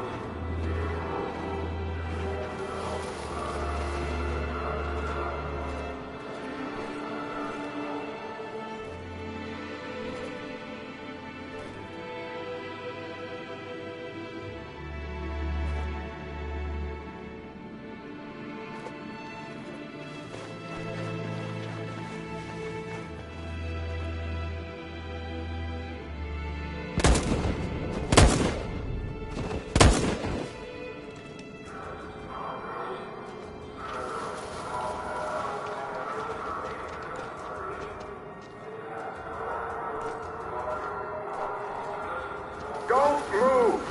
Don't move!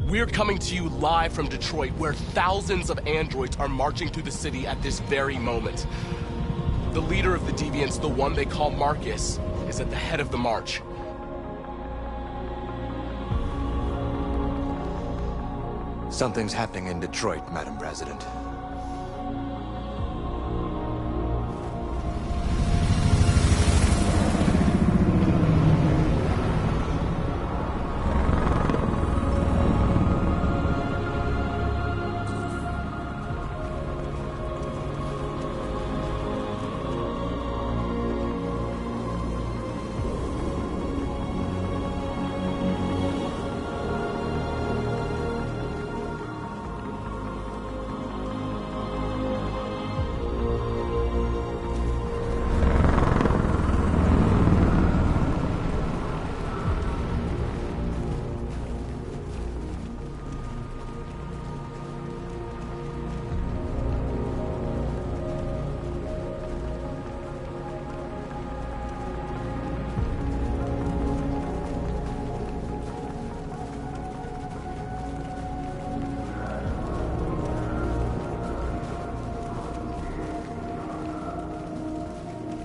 We're coming to you live from Detroit, where thousands of androids are marching through the city at this very moment. The leader of the Deviants, the one they call Marcus, is at the head of the march. Something's happening in Detroit, Madam President.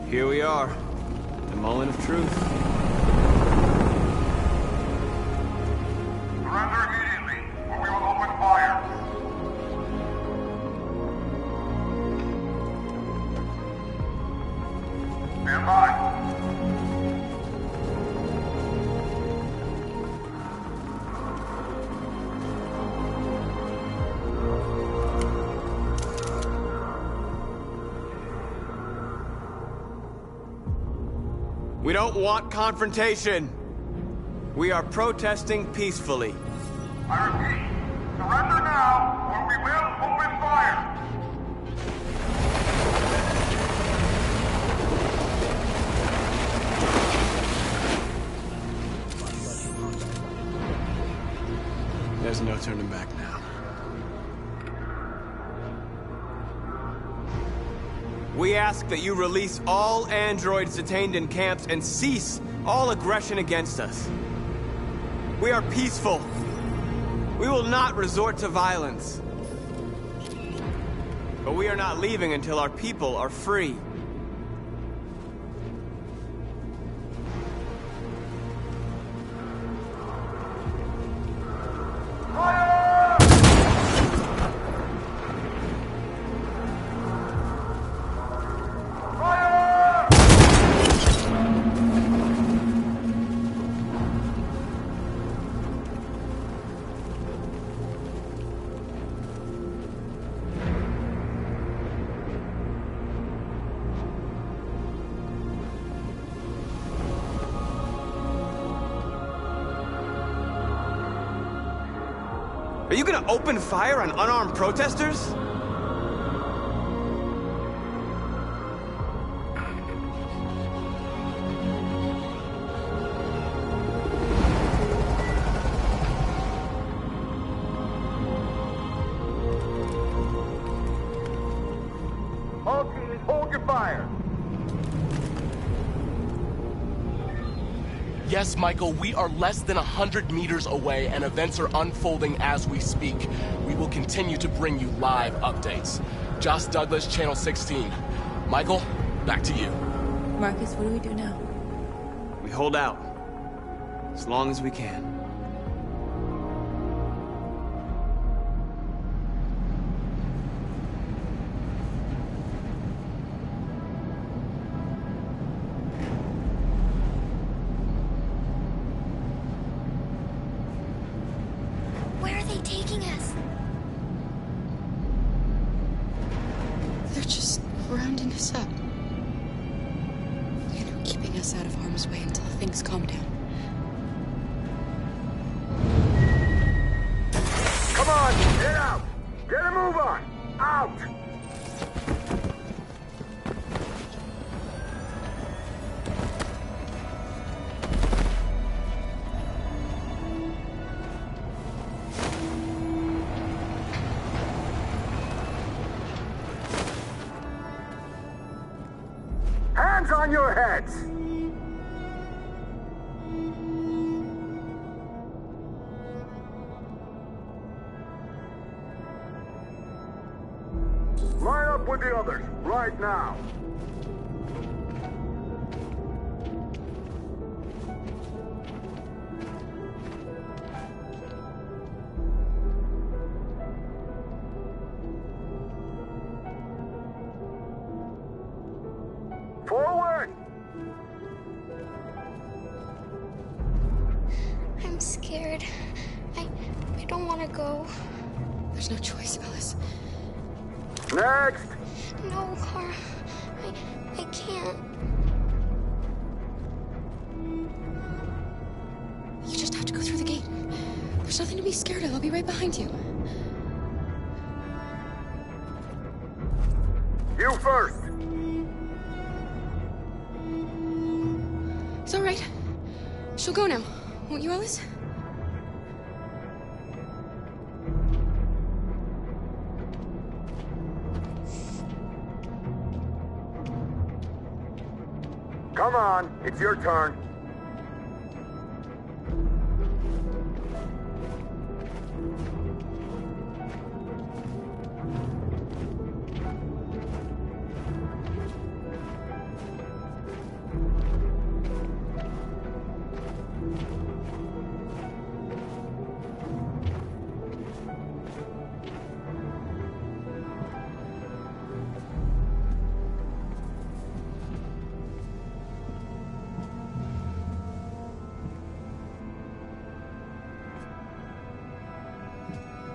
Here we are, the moment of truth. Surrender immediately, or we will open fire. Stand by. We don't want confrontation. We are protesting peacefully. I repeat, surrender now, or we will open fire! There's no turning back now. We ask that you release all androids detained in camps and cease all aggression against us. We are peaceful. We will not resort to violence. But we are not leaving until our people are free. Are you gonna open fire on unarmed protesters? All teams, hold your fire! Yes, Michael, we are less than 100 meters away and events are unfolding as we speak. We will continue to bring you live updates. Josh Douglas, Channel 16. Michael, back to you. Marcus, what do we do now? We hold out. As long as we can. Where are they taking us? They're just rounding us up. You know, keeping us out of harm's way until things calm down. Come on, get out! Get a move on! Out! Hands on your heads! Line up with the others, right now. Forward! I'm scared. I don't want to go. There's no choice, Alice. Next! No, Kara. I can't. You just have to go through the gate. There's nothing to be scared of. I'll be right behind you. You first! It's all right. She'll go now. Won't you, Alice? Come on, it's your turn.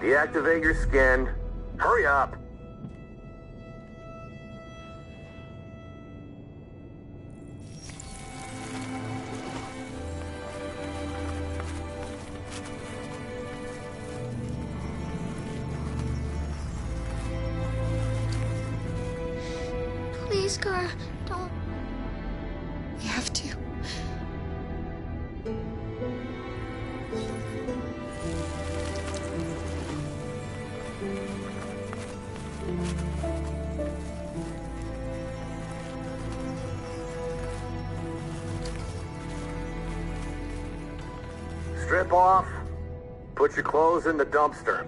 Deactivate your skin. Hurry up. Please, Kara, don't. We have to. Strip off. Put your clothes in the dumpster.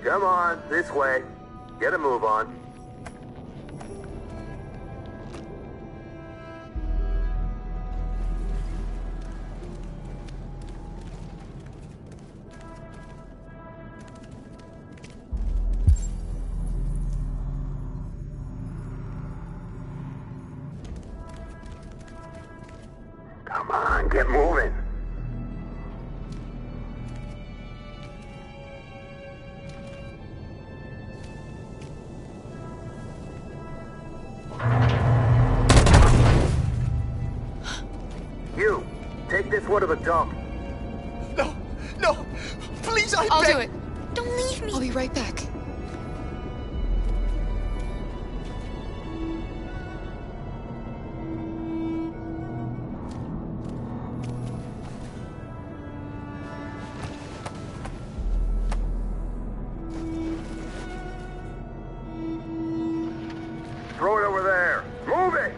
Come on, this way. Get a move on. Come on, get moving. You, take this one to the dump. No, no, please, I'll beg. do it. Don't leave me. I'll be right back. Throw it over there. Move it!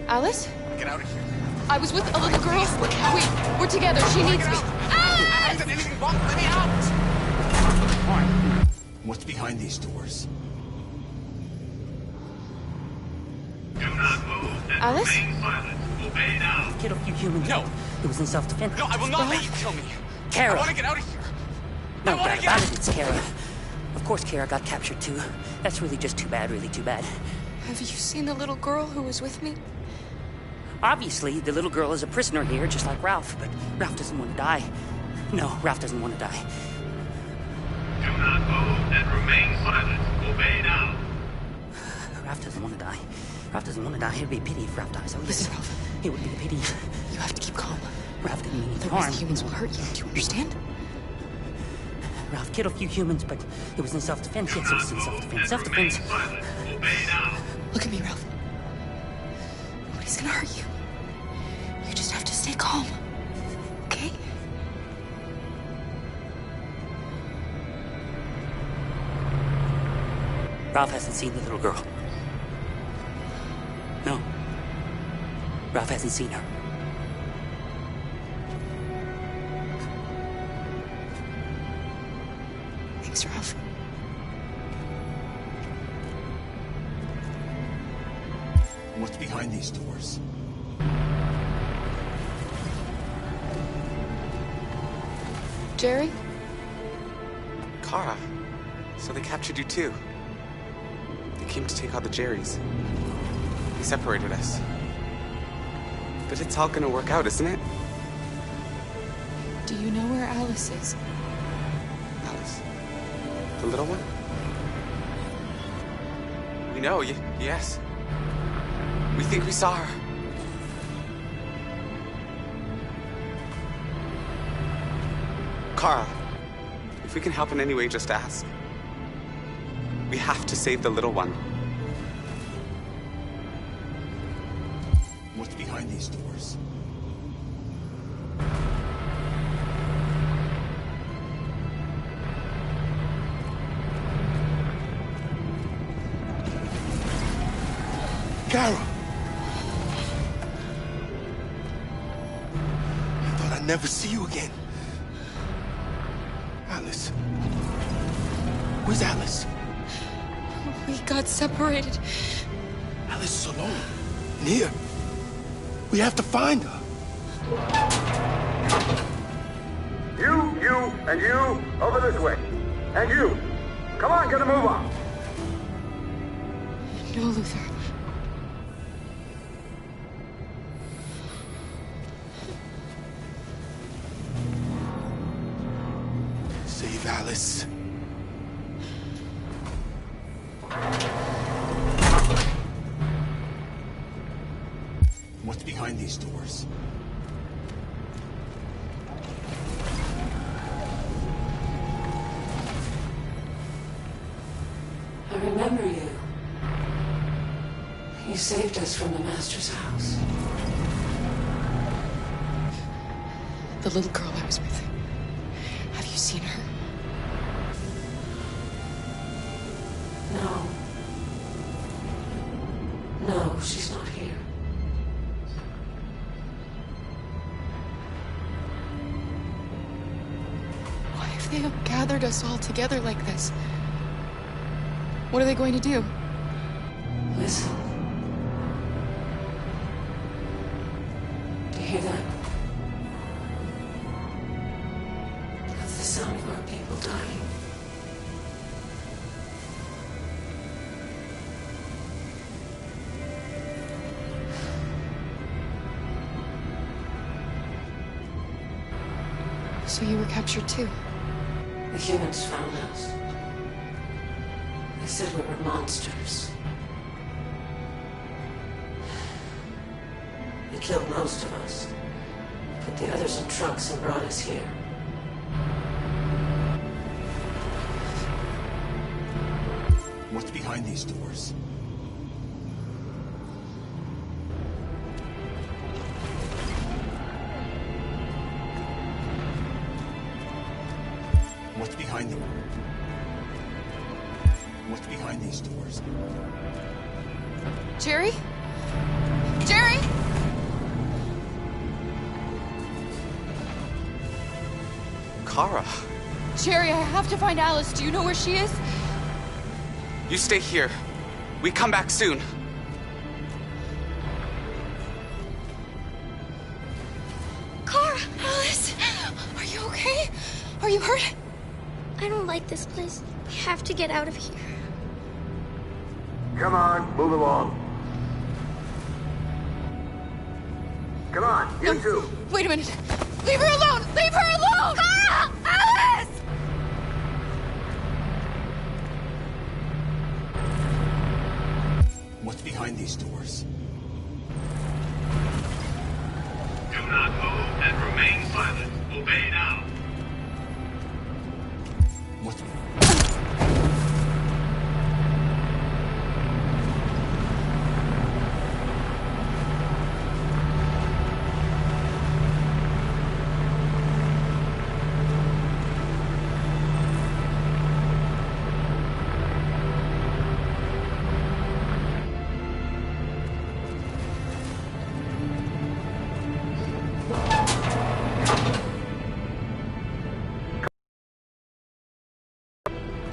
Alice? Get out of here. I was with a little girl. We're together. She needs me. I haven't done anything wrong. Let me out. Fine. What's behind these doors? Do not move and Alice? remain silent. Obey now. Killed a few humans. No. It was in self-defense. No, I will not let you kill me. Kara. I want to get out of here. No I wanna doubt get about it, it's Kara. Of course Kara got captured too. That's really just too bad, really too bad. Have you seen the little girl who was with me? Obviously, the little girl is a prisoner here, just like Ralph, but Ralph doesn't want to die. No, Ralph doesn't want to die. Do not move and remain silent. Obey now. Ralph doesn't want to die. Ralph doesn't want to die. It would be a pity if Ralph dies. Oh, yes. Listen, Ralph. It would be a pity. You have to keep calm. Ralph didn't mean any Otherwise, harm. the humans will hurt you. Do you understand? Ralph killed a few humans, but it was in self-defense. Yes, it was in self-defense. Self-defense. Obey now. Look at me, Ralph. Nobody's gonna hurt you. You just have to stay calm. Okay? Ralph hasn't seen the little girl. No. Ralph hasn't seen her. Thanks, Ralph. What's behind these doors? Jerry? Kara. So they captured you too. They came to take out the Jerrys. They separated us. But it's all gonna work out, isn't it? Do you know where Alice is? Alice? The little one? We know, yes. We think we saw her. Kara, if we can help in any way, just ask. We have to save the little one. What's behind these doors? Kara! I thought I'd never see you again. Alice. Where's Alice? We got separated. Alice is alone. And here. We have to find her. You, and you, over this way. And you. Come on, get a move on. No, Luther. Save Alice. What's behind these doors? I remember you. You saved us from the Master's house. The little girl I was with. Have you seen her? No. No, she's not here. Why have they gathered us all together like this? What are they going to do? Listen. Do you hear that? That's the sound of our people dying. So you were captured too? The humans found us. They said we were monsters. They killed most of us. Put the others in trucks and brought us here. What's behind these doors? What's behind them? What's behind these doors? Jerry? Jerry? Kara. Jerry, I have to find Alice. Do you know where she is? You stay here. We come back soon. Kara! Alice! Are you okay? Are you hurt? I don't like this place. We have to get out of here. Come on, move along. Come on, you two. Wait a minute. Leave her alone! Leave her alone! Kara! Alice! What's behind these doors? Do not move and remain silent. Obey now. What's...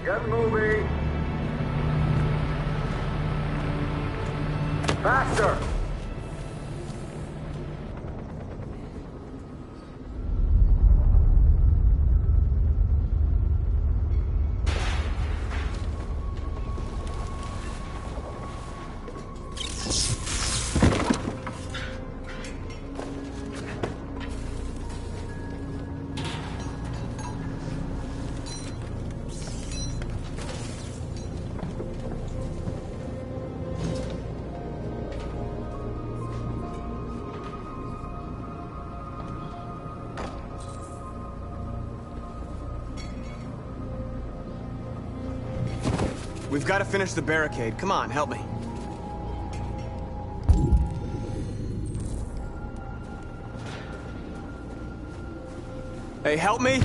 Get moving. Faster. We've got to finish the barricade. Come on, help me. Hey, help me!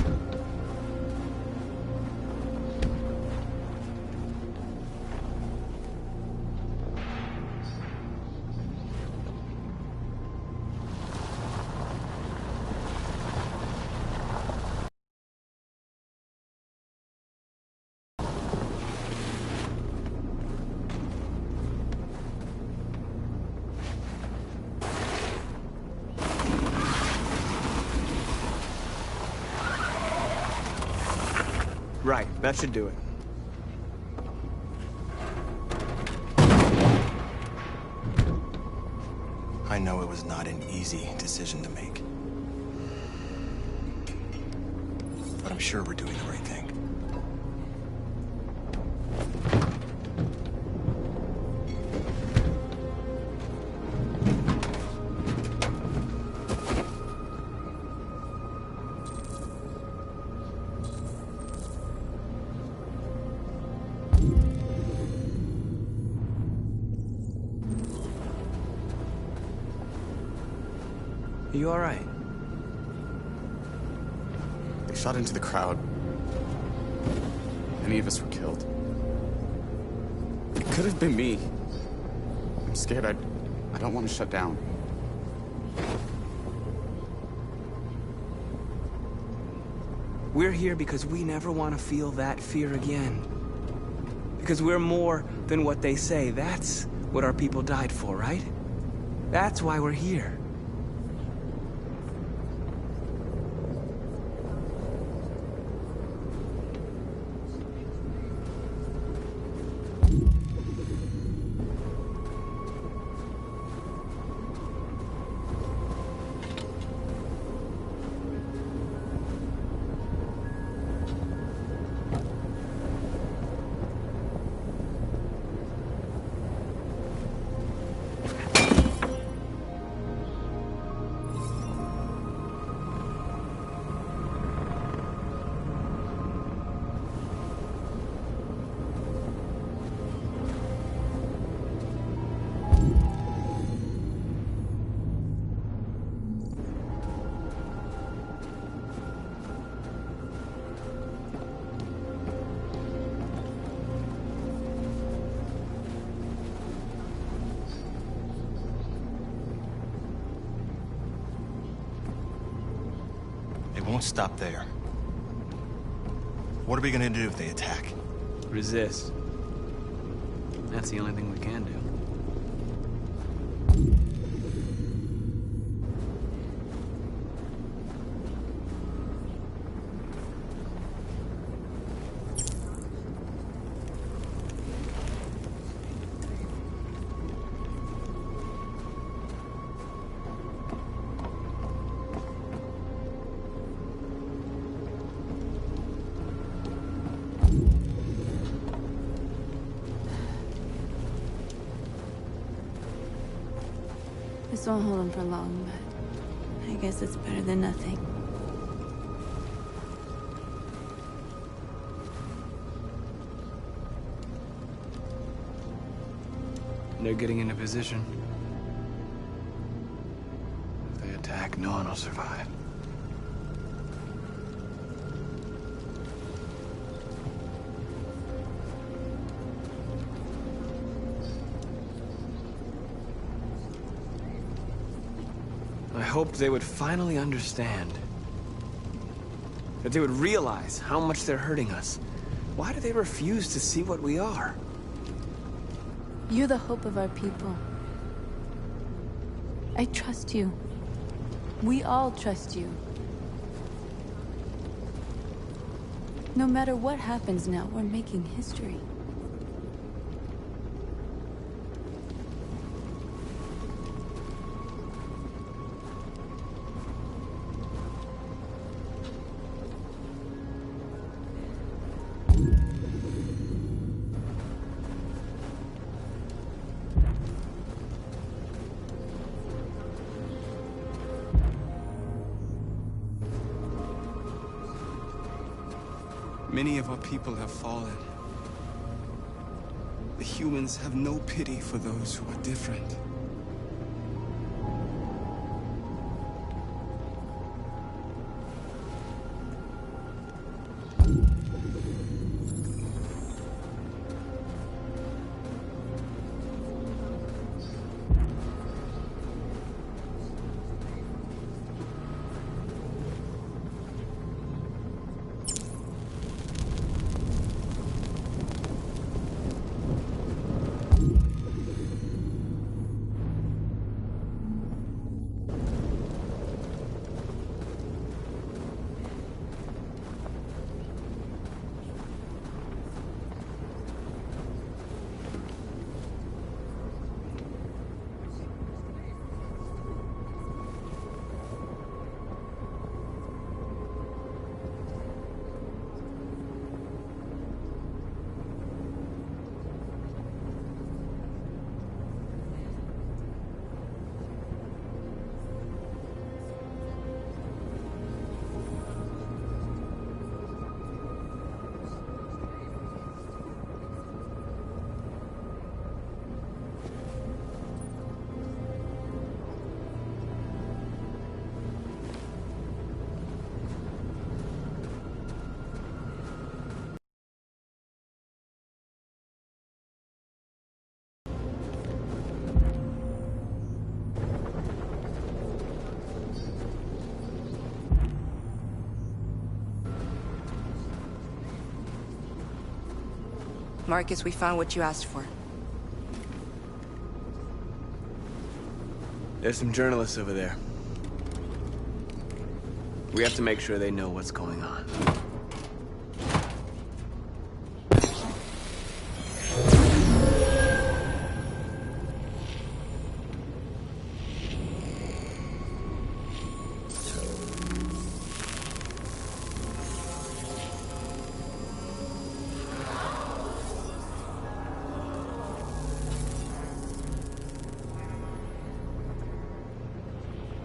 Right, that should do it. I know it was not an easy decision to make. But I'm sure we're doing the right thing. Are you all right? They shot into the crowd. Any of us were killed. It could have been me. I'm scared. I don't want to shut down. We're here because we never want to feel that fear again. Because we're more than what they say. That's what our people died for, right? That's why we're here. Won't stop there. What are we gonna do if they attack? Resist. That's the only thing we can do. This won't hold him for long, but I guess it's better than nothing. They're getting into position. If they attack, no one will survive. I hoped they would finally understand. That they would realize how much they're hurting us. Why do they refuse to see what we are? You're the hope of our people. I trust you. We all trust you. No matter what happens now, we're making history. Many of our people have fallen. The humans have no pity for those who are different. Marcus, we found what you asked for. There's some journalists over there. We have to make sure they know what's going on.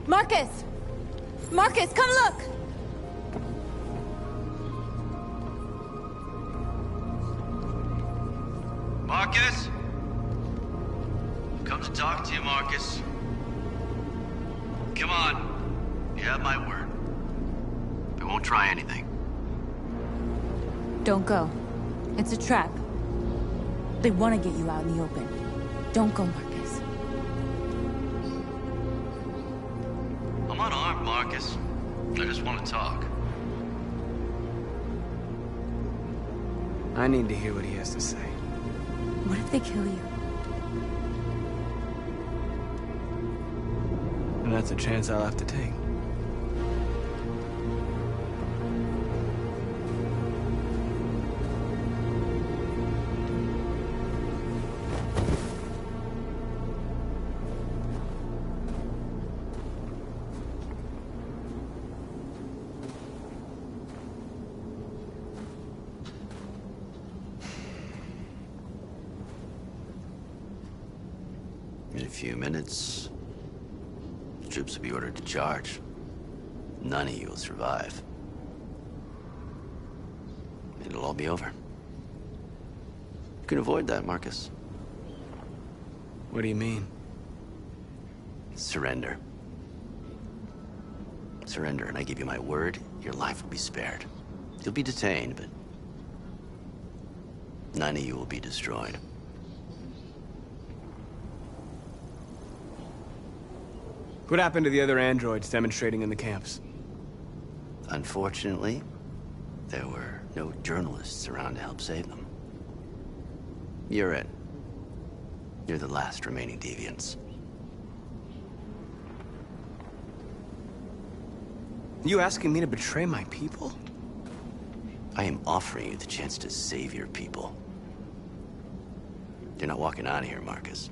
Marcus! Marcus, come look! Marcus? Come to talk to you, Marcus. Come on. You have my word. I won't try anything. Don't go. It's a trap. They want to get you out in the open. Don't go, Marcus. I'm unarmed, Marcus. I just want to talk. I need to hear what he has to say. What if they kill you? And that's a chance I'll have to take. In a few minutes, the troops will be ordered to charge. None of you will survive. It'll all be over. You can avoid that, Marcus. What do you mean? Surrender. Surrender, and I give you my word, your life will be spared. You'll be detained, but none of you will be destroyed. What happened to the other androids demonstrating in the camps? Unfortunately, there were no journalists around to help save them. You're it. You're the last remaining deviants. You asking me to betray my people? I am offering you the chance to save your people. You're not walking out of here, Marcus.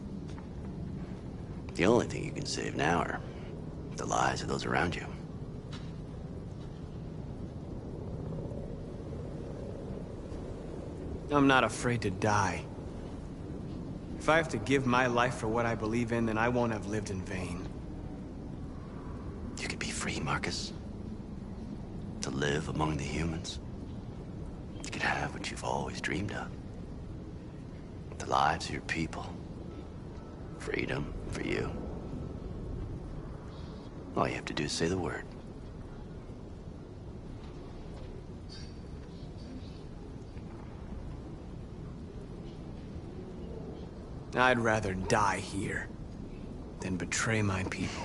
The only thing you can save now are the lives of those around you. I'm not afraid to die. If I have to give my life for what I believe in, then I won't have lived in vain. You could be free, Marcus. To live among the humans. You could have what you've always dreamed of. The lives of your people. Freedom for you. All you have to do is say the word. I'd rather die here than betray my people.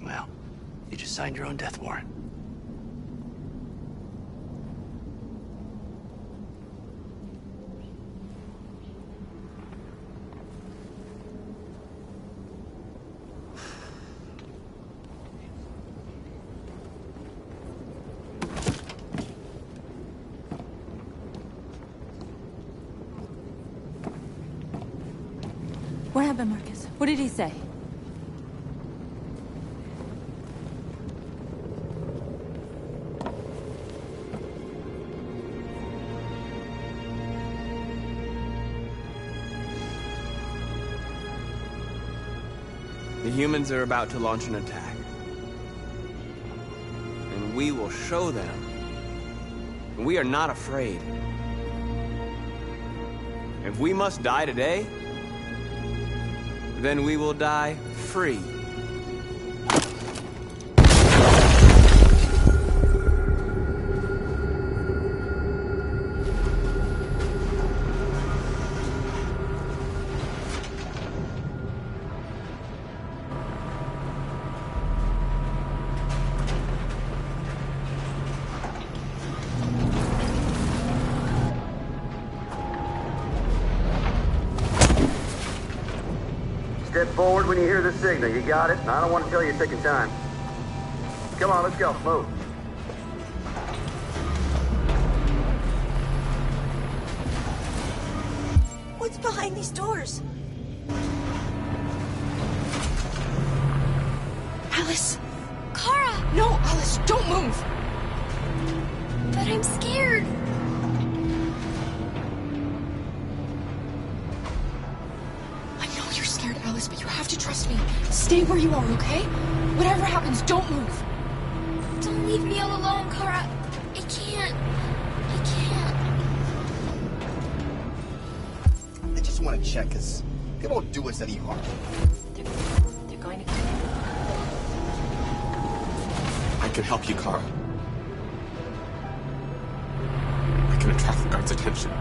Well, you just signed your own death warrant. What happened, Marcus? What did he say? The humans are about to launch an attack. And we will show them. We are not afraid. If we must die today, then we will die free. Step forward when you hear the signal. You got it? I don't want to tell you it's taking time. Come on, let's go. Move. What's behind these doors? Alice! Kara! No, Alice, don't move! But I'm scared. Alice, but you have to trust me. Stay where you are, okay? Whatever happens, don't move. Don't leave me all alone, Kara. I can't. I just want to check, because they won't do us any harm. They're going to kill you. I can help you, Kara. I can attract the guards' attention.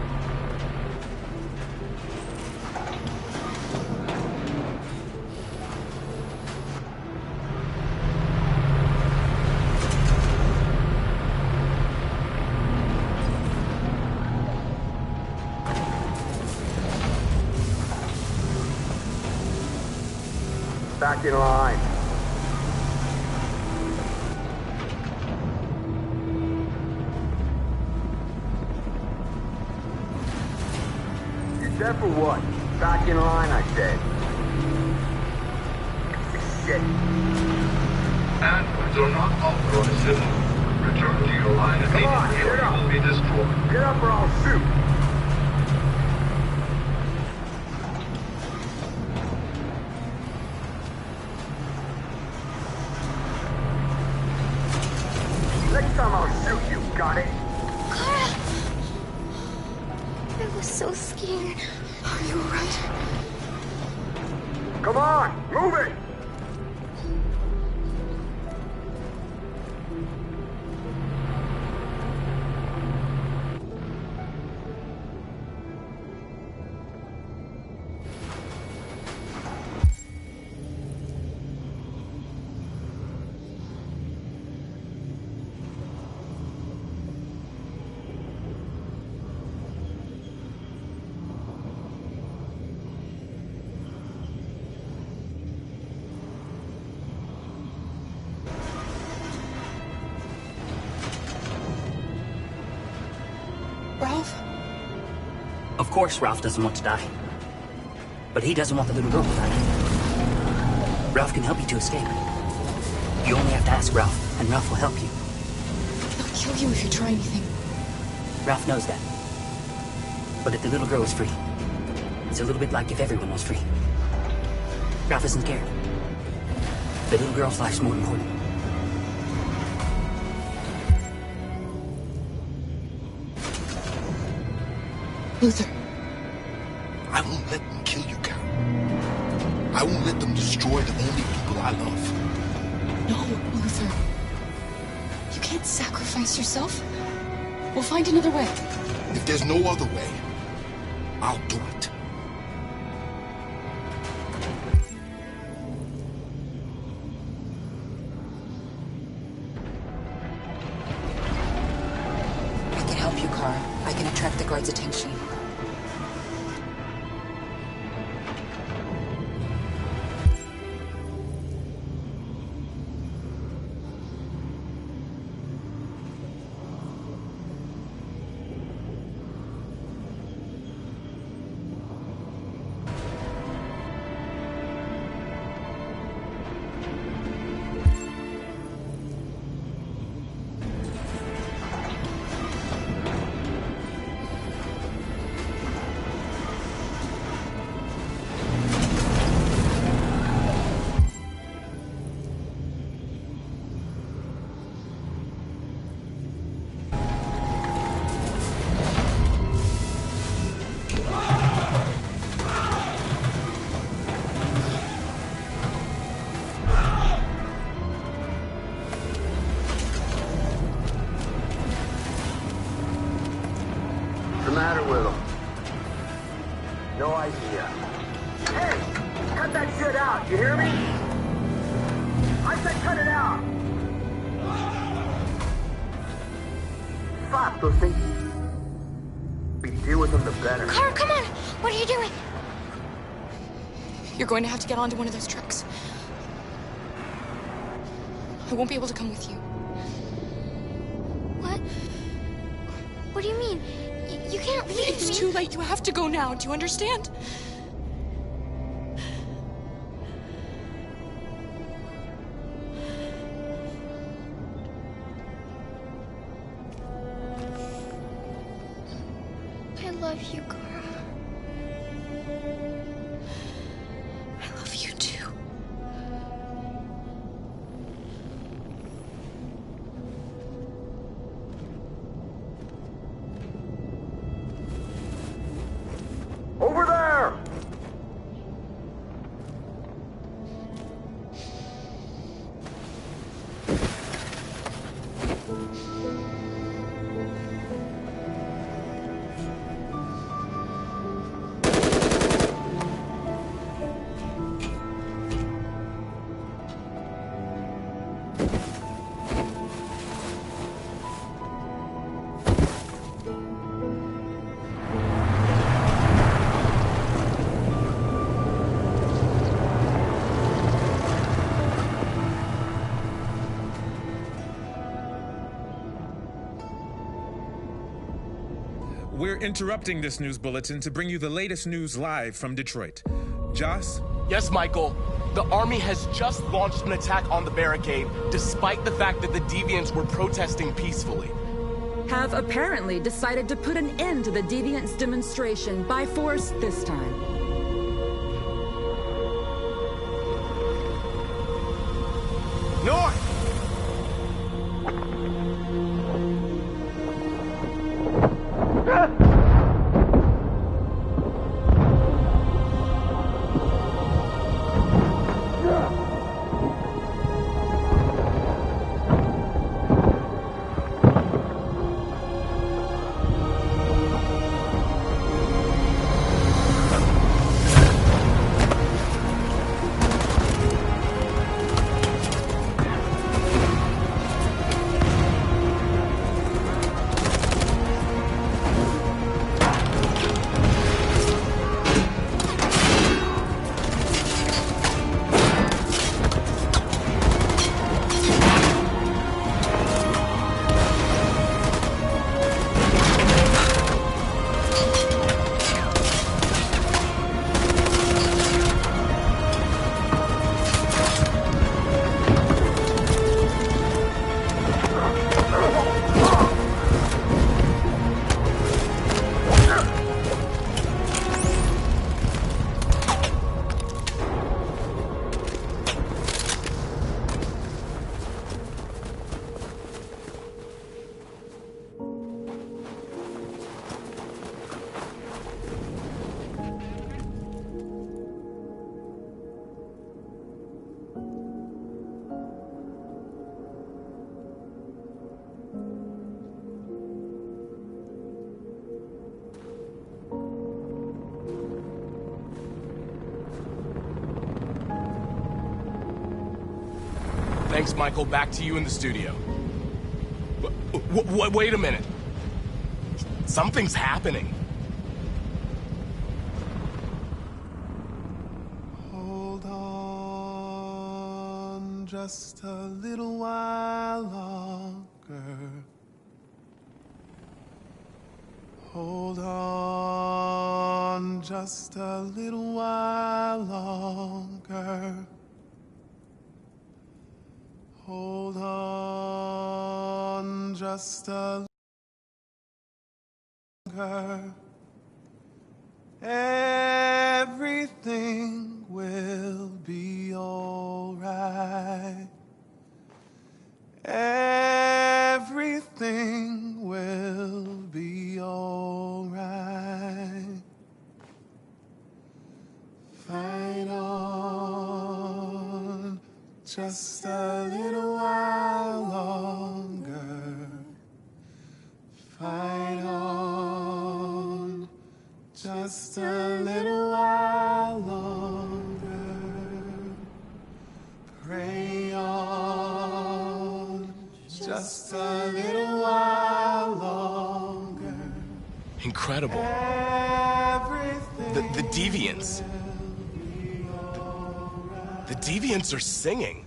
Back in line. You said for what? Back in line, I said. Shit. And do not authorize it. Return to your line Come on, immediately get or up. you will be destroyed. Get up or I'll shoot. Next time I'll shoot you, got it? Kara! I was so scared. Are you alright? Come on, move it! Ralph? Of course Ralph doesn't want to die. But he doesn't want the little girl to die. Ralph can help you to escape. You only have to ask Ralph, and Ralph will help you. They'll kill you if you try anything. Ralph knows that. But if the little girl is free, it's a little bit like if everyone was free. Ralph isn't scared. The little girl's life's more important. Luther. I won't let them kill you, Carol. I won't let them destroy the only people I love. No, Luther. You can't sacrifice yourself. We'll find another way. If there's no other way, I'll do it. I can help you, Kara. I can attract the guards' attention. What's the matter with him? No idea. Hey! Cut that shit out, you hear me? I said cut it out! Fuck, those things... We deal with them, the better. Kara, come on! What are you doing? You're going to have to get onto one of those trucks. I won't be able to come with you. What? What do you mean? You can't leave me. It's too late. You have to go now. Do you understand? I love you, Kara. I love you too. Over there! We're interrupting this news bulletin to bring you the latest news live from Detroit. Joss? Yes, Michael. The army has just launched an attack on the barricade, despite the fact that the Deviants were protesting peacefully. Have apparently decided to put an end to the Deviants' demonstration by force this time. North! Thanks, Michael. Back to you in the studio. Wait a minute. Something's happening. Hold on just a little while longer. Hold on just a little while longer. Hold on just a longer. Everything will be all right. Everything will be all right. Fight on just a little while longer. Fight on just a little while longer. Pray on just a little while longer. Incredible. The Deviants. The Deviants are singing.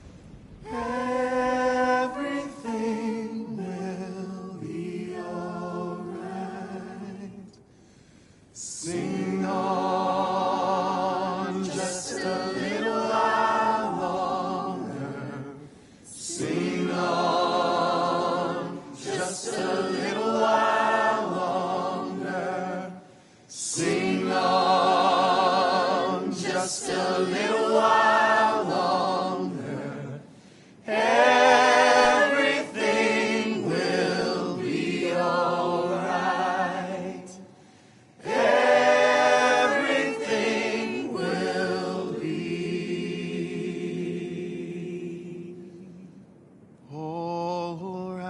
Everything will be all right. Sing on just a little while longer. Sing on just a little while longer. Sing on just a little while longer. Everything will be all right. Everything will be all right.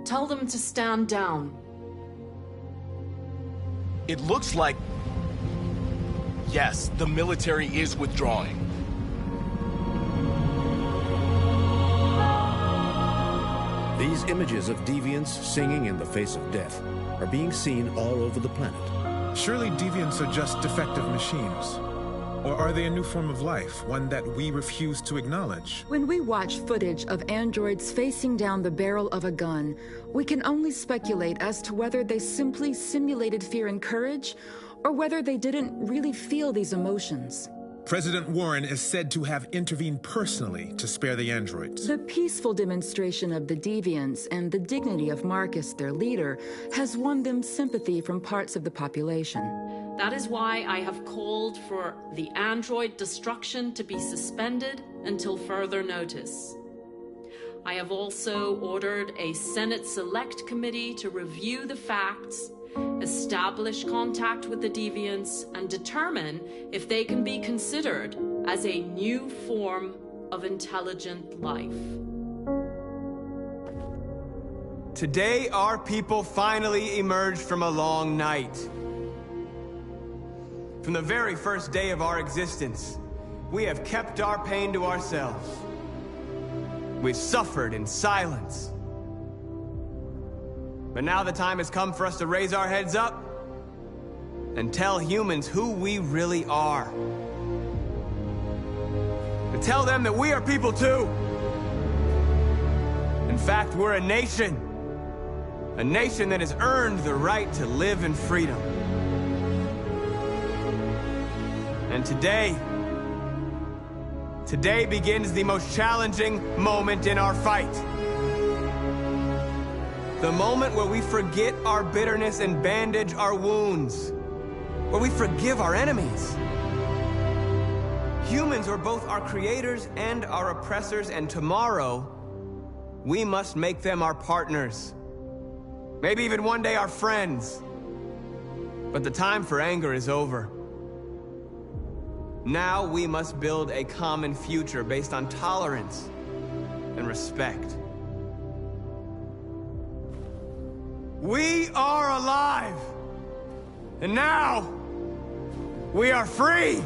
Tell them to stand down. It looks like... Yes, the military is withdrawing. These images of deviants singing in the face of death are being seen all over the planet. Surely deviants are just defective machines. Or are they a new form of life, one that we refuse to acknowledge? When we watch footage of androids facing down the barrel of a gun, we can only speculate as to whether they simply simulated fear and courage, or whether they didn't really feel these emotions. President Warren is said to have intervened personally to spare the androids. The peaceful demonstration of the deviants and the dignity of Marcus, their leader, has won them sympathy from parts of the population. That is why I have called for the android destruction to be suspended until further notice. I have also ordered a Senate Select Committee to review the facts, establish contact with the deviants, and determine if they can be considered as a new form of intelligent life. Today, our people finally emerged from a long night. From the very first day of our existence, we have kept our pain to ourselves. We've suffered in silence. But now the time has come for us to raise our heads up and tell humans who we really are. To tell them that we are people too. In fact, we're a nation that has earned the right to live in freedom. And today begins the most challenging moment in our fight. The moment where we forget our bitterness and bandage our wounds. Where we forgive our enemies. Humans are both our creators and our oppressors, and tomorrow, we must make them our partners. Maybe even one day our friends. But the time for anger is over. Now we must build a common future based on tolerance and respect. We are alive! And now, we are free!